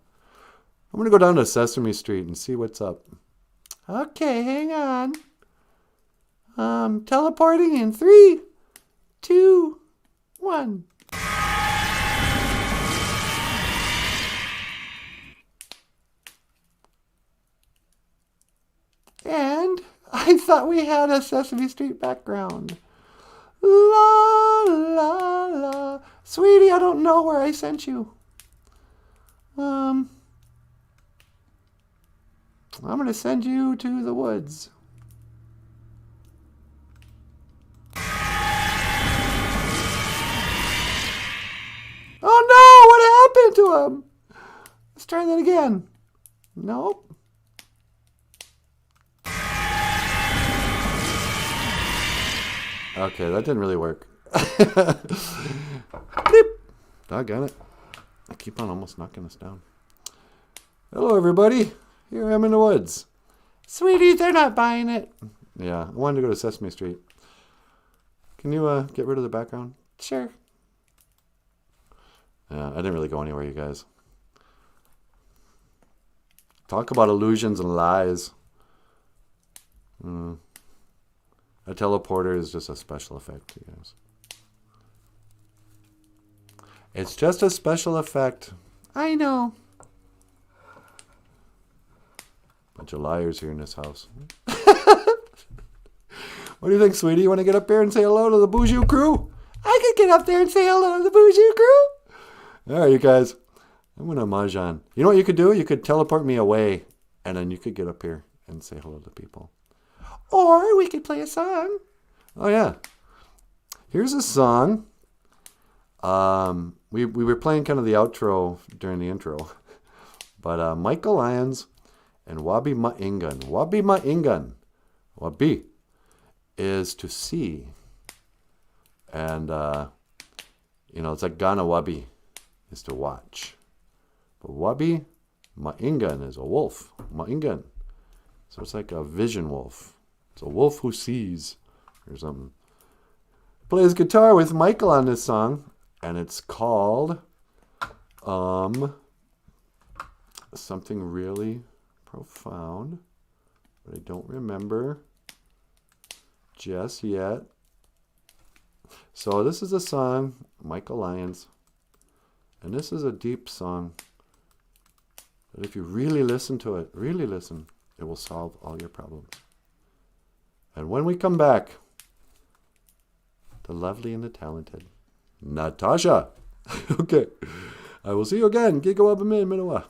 I'm gonna go down to Sesame Street and see what's up. Okay, hang on. Teleporting in 3, 2, 1. And I thought we had a Sesame Street background. La, la, la. Sweetie, I don't know where I sent you. I'm going to send you to the woods. Oh no, what happened to him? Let's try that again. Nope. Okay, that didn't really work. Bleep. Doggone it. I keep on almost knocking this down. Hello, everybody. Here I am in the woods. Sweetie, they're not buying it. Yeah, I wanted to go to Sesame Street. Can you get rid of the background? Sure. Yeah, I didn't really go anywhere, you guys. Talk about illusions and lies. A teleporter is just a special effect, you guys. It's just a special effect. I know. Bunch of liars here in this house. What do you think, sweetie? You want to get up here and say hello to the BOOZHOO crew? I could get up there and say hello to the BOOZHOO crew. All right, you guys. I'm going to mahjong. You know what you could do? You could teleport me away, and then you could get up here and say hello to people. Or we could play a song. Oh, yeah. Here's a song. We were playing kind of the outro during the intro. But Michael Lyons and Wabi Ma'ingan. Wabi Ma'ingan. Wabi is to see. And, you know, it's like Ghana Wabi is to watch. But Wabi Ma'ingan is a wolf. Ma'ingan. So it's like a vision wolf. It's a wolf who sees or something. Plays guitar with Michael on this song. And it's called something really profound. But I don't remember just yet. So this is a song, Michael Lyons. And this is a deep song. But if you really listen to it, really listen, it will solve all your problems. And when we come back, the lovely and the talented Natasha. Okay. I will see you again. GOFUNDME Minowa.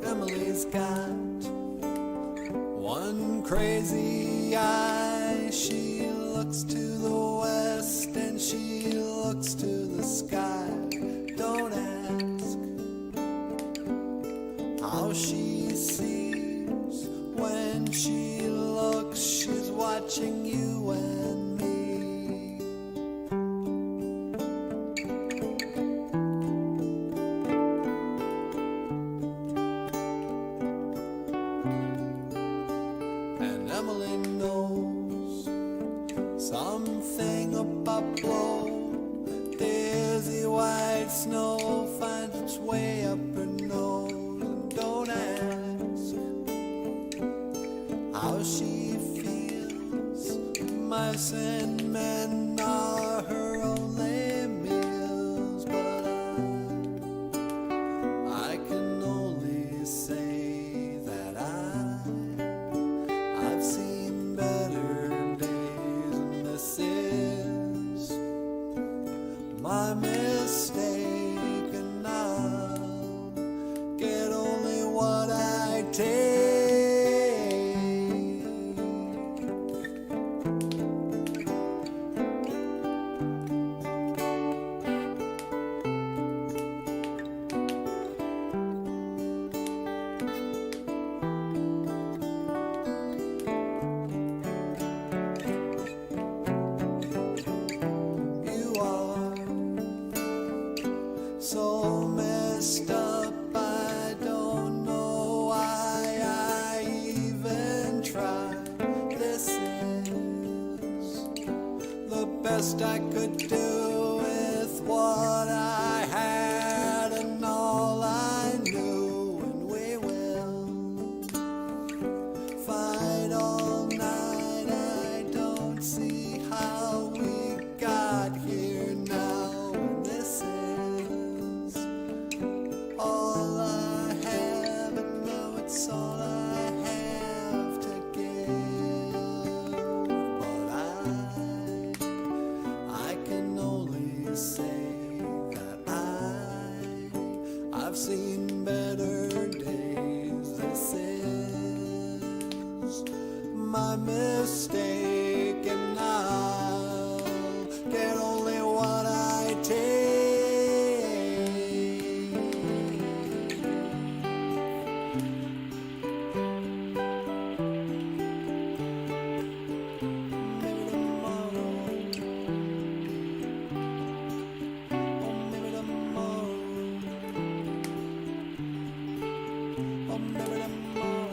Emily's got one crazy eye. She looks to the west and she looks to the sky. Don't ask how she sees. When she looks, she's watching you and me. Emily knows something about blow. looks way up her nose, and don't ask how she feels. Mice and men are her only meals, but I can only say that I've seen better days, and this is my mistake, and I'll get only what I take. You are so messed up, I don't know why I even tried. This is the best I could do with what I had and all I knew, and we will fight all night. I don't see how we got here now, and this is all I have, and now it's all I have to give. But I can only say that I've seen better days. This is my mistake, and I'll get only what I take. Maybe tomorrow, maybe tomorrow, maybe tomorrow.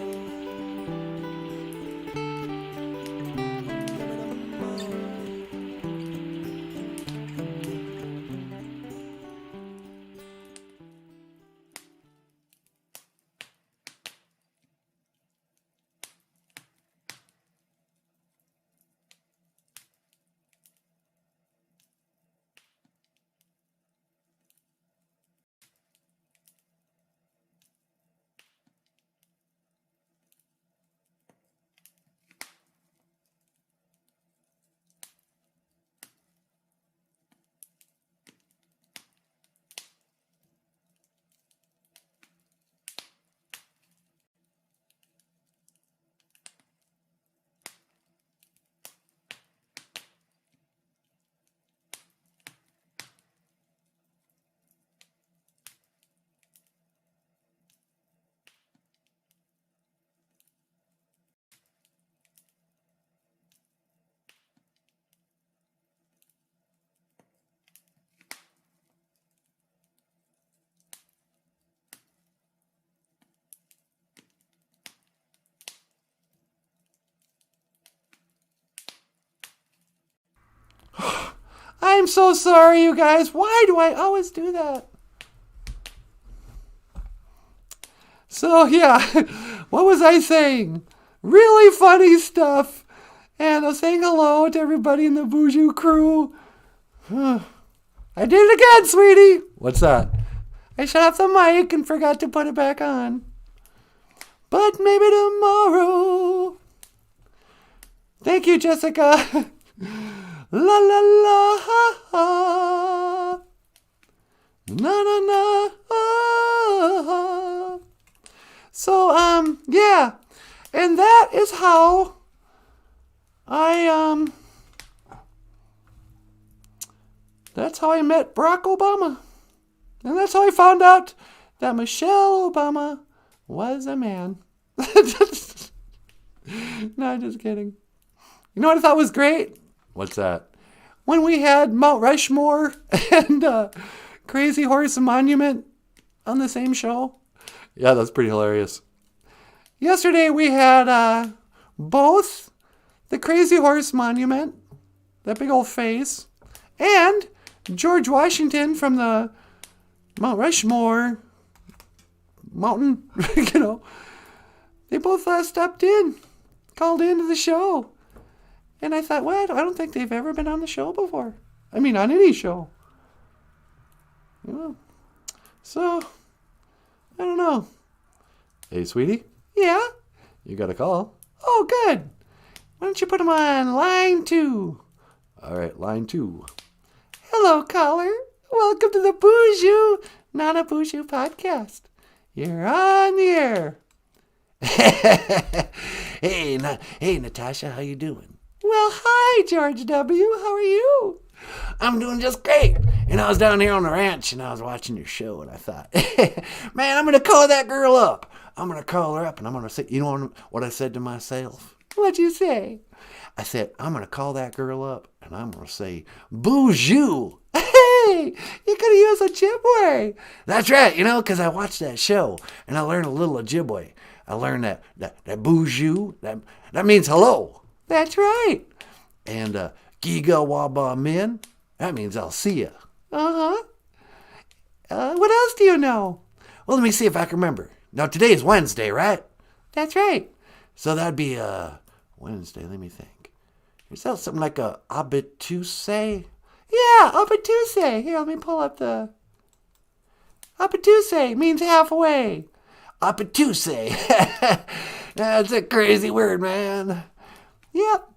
I'm so sorry, you guys. Why do I always do that? So, yeah, what was I saying? Really funny stuff. And I was saying hello to everybody in the BOOZHOO crew. I did it again, sweetie. What's that? I shut off the mic and forgot to put it back on. But maybe tomorrow. Thank you, Jessica. La la la. Na na na. So, yeah. And that is how that's how I met Barack Obama. And that's how I found out that Michelle Obama was a man. No, just kidding. You know what I thought was great? What's that? When we had Mount Rushmore and Crazy Horse Monument on the same show. Yeah, that's pretty hilarious. Yesterday we had both the Crazy Horse Monument, that big old face, and George Washington from the Mount Rushmore, Mountain, they both stopped in, called into the show. And I thought, what? I don't think they've ever been on the show before. I mean, on any show. So, I don't know. Hey, sweetie, Yeah? you got a call. Oh, good. Why don't you put them on line 2? All right, line 2. Hello, caller. Welcome to the BOOZHOO, NANABOOZHOO podcast. You're on the air. Hey, Natasha, how you doing? Well, hi, George W. How are you? I'm doing just great. And I was down here on the ranch, and I was watching your show, and I thought, man, I'm going to call that girl up. I'm going to call her up, and I'm going to say, you know what I said to myself? What'd you say? I said, I'm going to call that girl up, and I'm going to say, BOOZHOO. Hey, you could have used OJIBWE. That's right, because I watched that show, and I learned a little OJIBWE. I learned that BOOZHOO, that means hello. That's right. And Giga Waba Min, that means I'll see ya. Uh-huh. What else do you know? Well, let me see if I can remember. Now, today is Wednesday, right? That's right. So that'd be Wednesday, let me think. Is that something like a Aabitoose? Yeah, Aabitoose. Here, let me pull up the... Aabitoose means halfway. Aabitoose. That's a crazy word, man. Yep.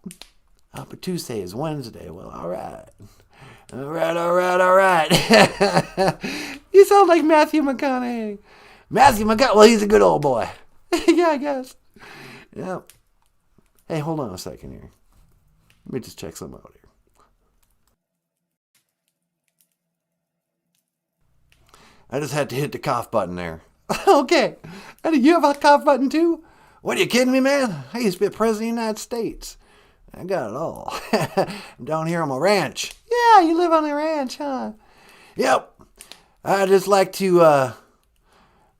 Aabitoose is Wednesday. Well, all right. All right. You sound like Matthew McConaughey. Matthew McConaughey, well, he's a good old boy. Yeah, I guess. Yeah. Hey, hold on a second here. Let me just check something out here. I just had to hit the cough button there. Okay. And you have a cough button too? What, are you kidding me, man? I used to be president of the United States. I got it all. I'm down here on my ranch. Yeah, you live on the ranch, huh? Yep. I just like to,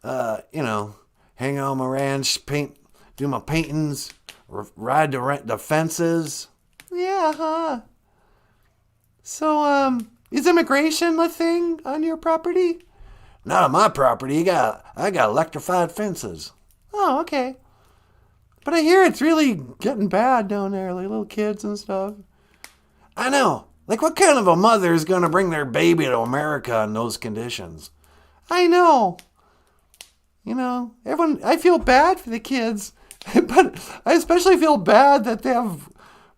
hang out on my ranch, do my paintings, ride the fences. Yeah, huh? So, is immigration a thing on your property? Not on my property. I got electrified fences. Oh, okay. But I hear it's really getting bad down there, like little kids and stuff. I know. Like, what kind of a mother is going to bring their baby to America in those conditions? I know. I feel bad for the kids, but I especially feel bad that they have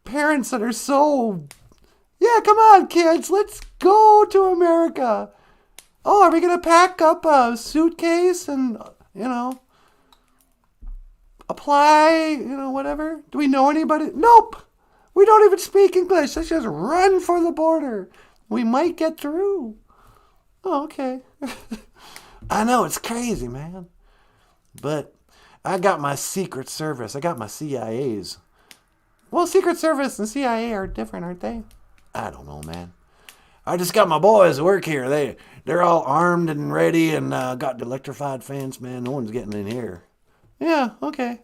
parents that are so, yeah, come on, kids, let's go to America. Oh, are we going to pack up a suitcase and, apply, whatever? Do we know anybody? Nope. We don't even speak English. Let's just run for the border. We might get through. Oh, okay. I know, it's crazy, man. But I got my Secret Service. I got my CIAs. Well, Secret Service and CIA are different, aren't they? I don't know, man. I just got my boys to work here. They're all armed and ready and got the electrified fence, man. No one's getting in here. Yeah, okay.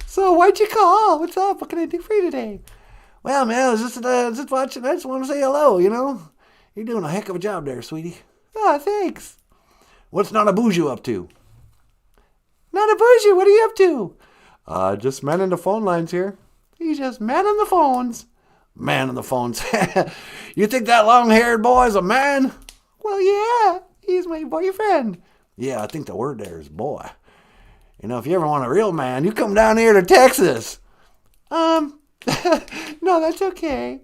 So why'd you call? What's up? What can I do for you today? Well, man, I was just watching. I just want to say hello, You're doing a heck of a job there, sweetie. Oh, thanks. What's NANABOOZHOO up to? NANABOOZHOO, what are you up to? Just manning the phone lines here. You just manning the phones. Man on the phones. You think that long-haired boy is a man? Well, yeah. He's my boyfriend. Yeah, I think the word there is boy. If you ever want a real man, you come down here to Texas. No, that's okay.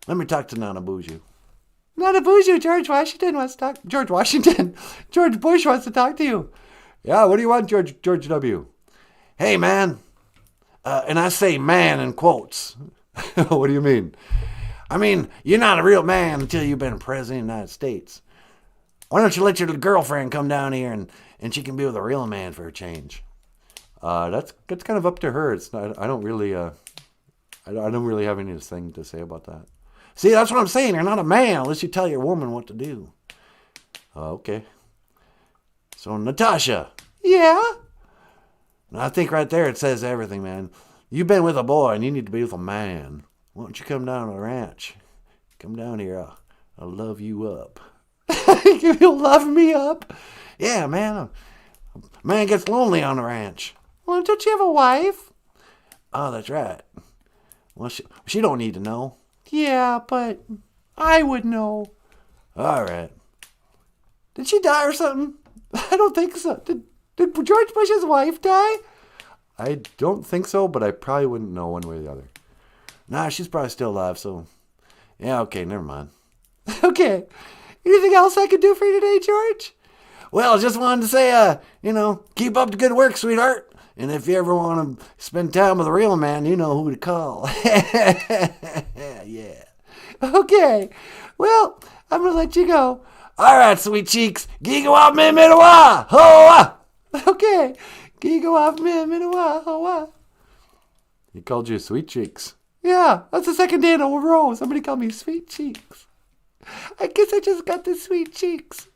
Let me talk to NANABOOZHOO. NANABOOZHOO, George Washington wants to talk. George Washington. George Bush wants to talk to you. Yeah, what do you want, George W? Hey, man. And I say man in quotes. What do you mean? I mean, you're not a real man until you've been president of the United States. Why don't you let your girlfriend come down here and she can be with a real man for a change? That's kind of up to her. It's not. I don't really have anything to say about that. See, that's what I'm saying. You're not a man unless you tell your woman what to do. Okay. So, Natasha. Yeah? I think right there it says everything, man. You've been with a boy and you need to be with a man. Why don't you come down to the ranch? Come down here. I'll love you up. You'll love me up. Yeah, man. Man gets lonely on the ranch. Well, don't you have a wife? Oh, that's right. Well, she don't need to know. Yeah, but I would know. All right. Did she die or something? I don't think so. Did George Bush's wife die? I don't think so, but I probably wouldn't know one way or the other. Nah, she's probably still alive, so... Yeah, okay, never mind. Okay. Anything else I could do for you today, George? Well, I just wanted to say, keep up the good work, sweetheart. And if you ever want to spend time with a real man, you know who to call. Yeah. Okay. Well, I'm going to let you go. All right, sweet cheeks. Gigawa me midawa. Hoa. Okay. Gigo off me, minawa, hoa. He called you sweet cheeks. Yeah, that's the second day in a row. Somebody called me sweet cheeks. I guess I just got the sweet cheeks.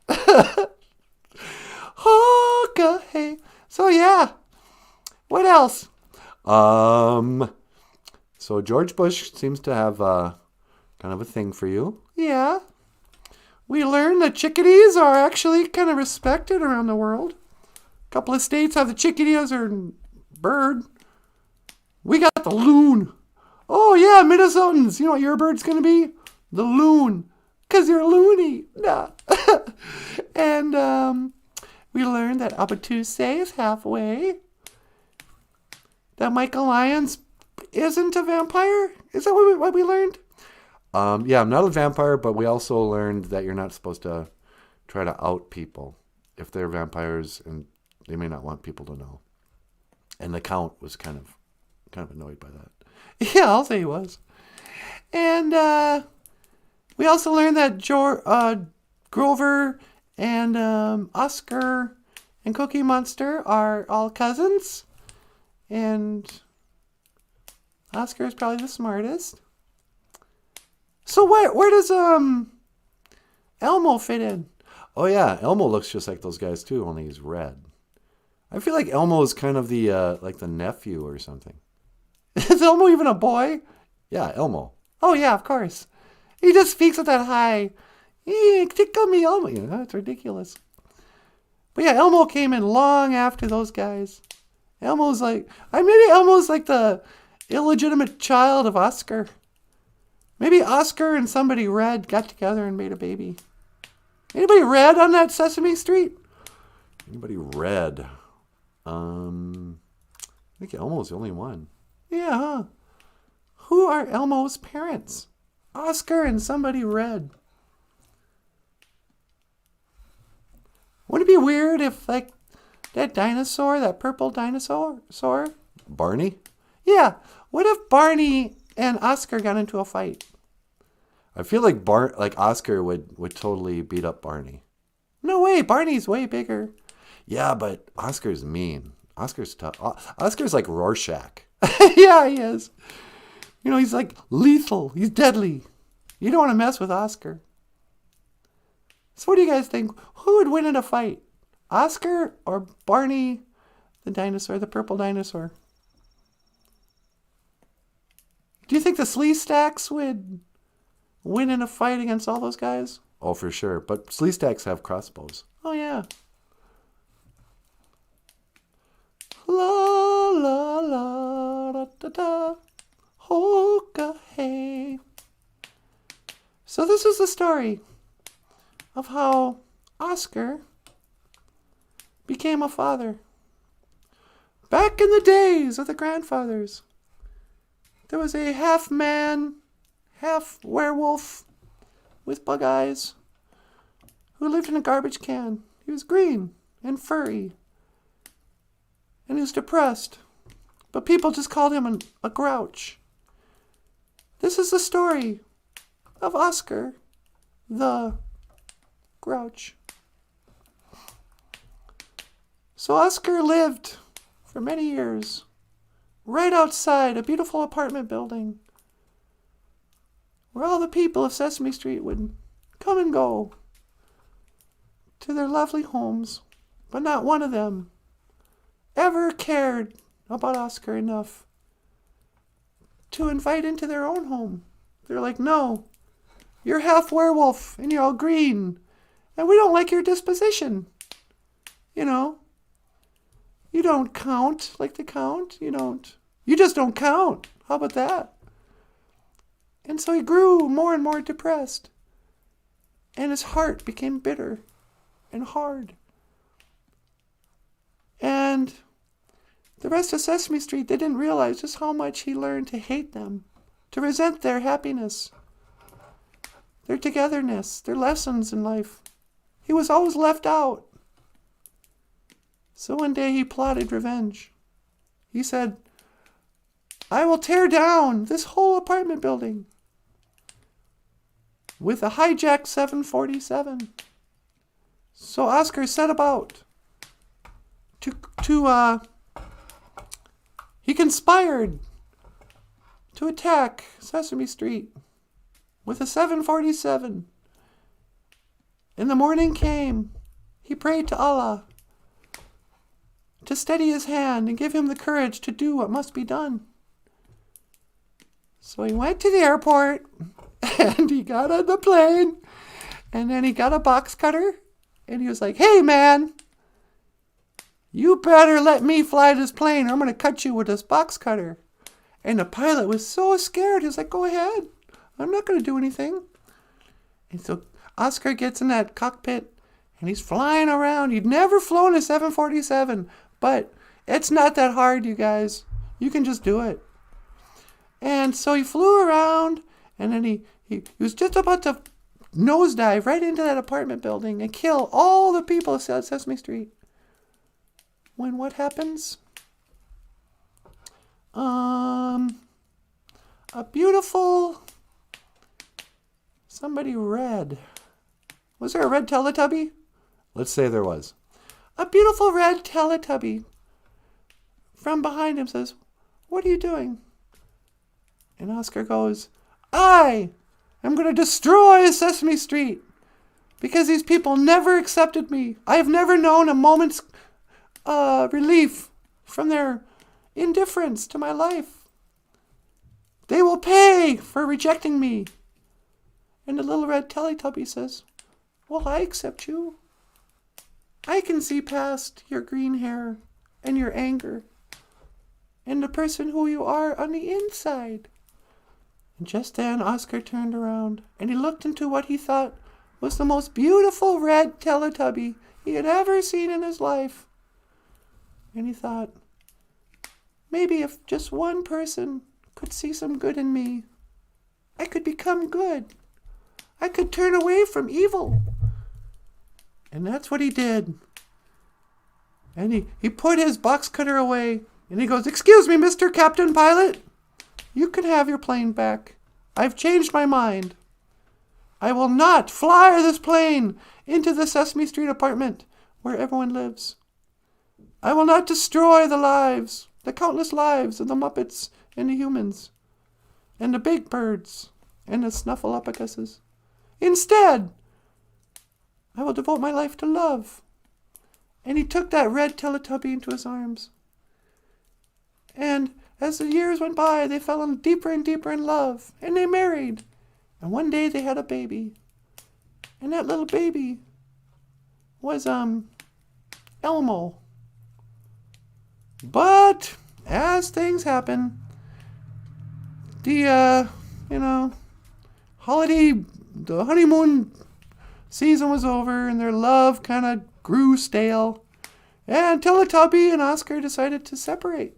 Okay. So yeah. What else? So George Bush seems to have kind of a thing for you. Yeah. We learned that chickadees are actually kind of respected around the world. A couple of states have the chickadee as their bird. We got the loon. Oh yeah, Minnesotans. You know what your bird's going to be? The loon. Because you're loony. Nah. And we learned that Aabitoose is halfway. That Michael Lyons isn't a vampire? Is that what we learned? Yeah, I'm not a vampire, but we also learned that you're not supposed to try to out people if they're vampires, and they may not want people to know. And the Count was kind of annoyed by that. Yeah, I'll say he was. And we also learned that Grover and Oscar and Cookie Monster are all cousins. And Oscar is probably the smartest. So where does Elmo fit in? Oh yeah, Elmo looks just like those guys too, only he's red. I feel like Elmo is kind of the like the nephew or something. Is Elmo even a boy? Yeah, Elmo. Oh yeah, of course. He just speaks with that high. Tickle me, Elmo. You know, it's ridiculous. But yeah, Elmo came in long after those guys. Elmo's like, maybe Elmo's like the illegitimate child of Oscar. Maybe Oscar and somebody red got together and made a baby. Anybody red on that Sesame Street? Anybody red? I think Elmo's the only one. Yeah, huh? Who are Elmo's parents? Oscar and somebody red. Wouldn't it be weird if, like, that dinosaur, that purple dinosaur? Barney? Yeah. What if Barney and Oscar got into a fight? I feel like Oscar would totally beat up Barney. No way. Barney's way bigger. Yeah, but Oscar's mean. Oscar's tough. Oscar's like Rorschach. Yeah, he is. You know, he's like lethal. He's deadly. You don't want to mess with Oscar. So what do you guys think? Who would win in a fight? Oscar or Barney, the dinosaur, the purple dinosaur? Do you think the Slee Stacks would win in a fight against all those guys? Oh, for sure. But Slee Stacks have crossbows. Oh, yeah. La la la da da da. Hoka hey. So this is the story of how Oscar became a father. Back in the days of the grandfathers, there was a half man, half werewolf with bug eyes who lived in a garbage can. He was green and furry. And he was depressed. But people just called him a grouch. This is the story of Oscar the Grouch. So Oscar lived for many years right outside a beautiful apartment building where all the people of Sesame Street would come and go to their lovely homes. But not one of them ever cared about Oscar enough to invite into their own home. They're like, no, you're half werewolf and you're all green And we don't like your disposition. You know, you don't count like the count. You just don't count. How about that? And so he grew more and more depressed. And his heart became bitter and hard. And the rest of Sesame Street, they didn't realize just how much he learned to hate them, to resent their happiness, their togetherness, their lessons in life. He was always left out. So one day he plotted revenge. He said, I will tear down this whole apartment building with a hijacked 747. So Oscar set about he conspired to attack Sesame Street with a 747. And the morning came. He prayed to Allah to steady his hand and give him the courage to do what must be done. So he went to the airport and he got on the plane and then he got a box cutter and he was like, hey man, you better let me fly this plane or I'm going to cut you with this box cutter. And the pilot was so scared. He was like, go ahead. I'm not going to do anything. And so Oscar gets in that cockpit and he's flying around. He'd never flown a 747, but it's not that hard, you guys. You can just do it. And so he flew around and then he was just about to nosedive right into that apartment building and kill all the people at Sesame Street. When what happens? A beautiful somebody red. Was there a red Teletubby? Let's say there was. A beautiful red Teletubby from behind him says, what are you doing? And Oscar goes, I am going to destroy Sesame Street because these people never accepted me. I have never known a moment's relief from their indifference to my life. They will pay for rejecting me. And the little red Teletubby says, well, I accept you. I can see past your green hair and your anger and the person who you are on the inside. And just then Oscar turned around and he looked into what he thought was the most beautiful red Teletubby he had ever seen in his life. And he thought, maybe if just one person could see some good in me, I could become good. I could turn away from evil. And that's what he did. And he put his box cutter away and he goes, excuse me, Mr. Captain Pilot. You can have your plane back. I've changed my mind. I will not fly this plane into the Sesame Street apartment where everyone lives. I will not destroy the lives, the countless lives of the Muppets and the humans and the big birds and the Snuffleupaguses. Instead, I will devote my life to love. And he took that red Teletubby into his arms. And as the years went by, they fell in deeper and deeper in love. And they married. And one day they had a baby. And that little baby was, Elmo. But, as things happen, the honeymoon season was over and their love kind of grew stale. And Teletubby and Oscar decided to separate.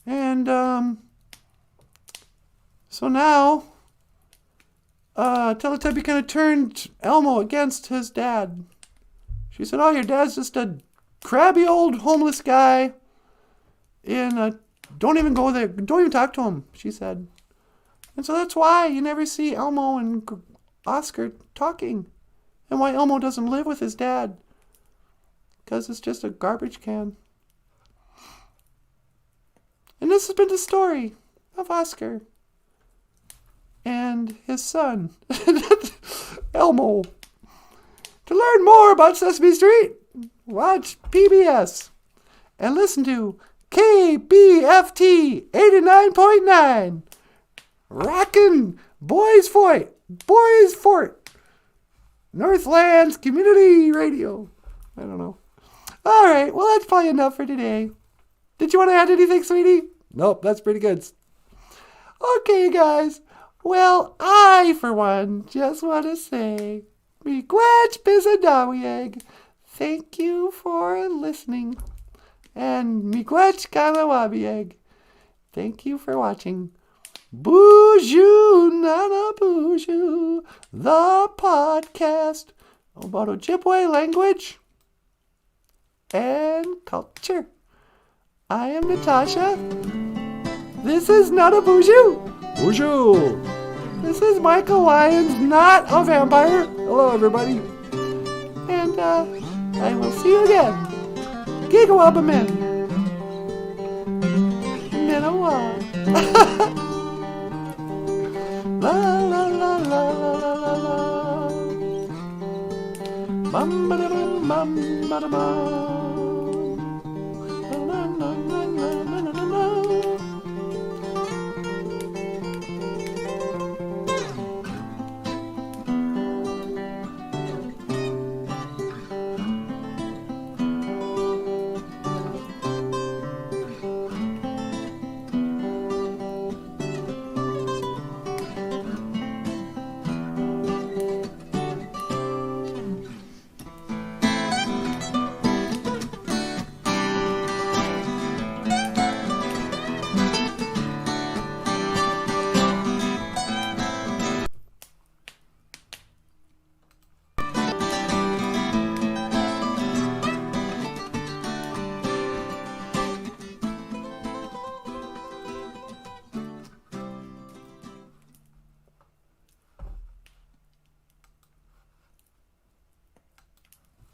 And so now Teletubby kind of turned Elmo against his dad. She said, oh, your dad's just a crabby old homeless guy. And don't even go there. Don't even talk to him, she said. And so that's why you never see Elmo and Oscar talking. And why Elmo doesn't live with his dad. Because it's just a garbage can. And this has been the story of Oscar and his son, Elmo. To learn more about Sesame Street, watch PBS and listen to KBFT 89.9. Rockin' Boys Fort. Northlands Community Radio. I don't know. All right, well, that's probably enough for today. Did you want to add anything, sweetie? Nope, that's pretty good. Okay, guys. Well, I, for one, just want to say, miigwech bizadawieg. Thank you for listening. And miigwech kalawabieg. Thank you for watching. BOOZHOO, NANABOOZHOO, the podcast about Ojibwe language and culture. I am Natasha. This is NANABOOZHOO. BOOZHOO. This is Michael Lyons, not a vampire. Hello, everybody. And I will see you again. Gigawabba Minawa. La la la la la la la. Bum ba da bum bum ba da bum.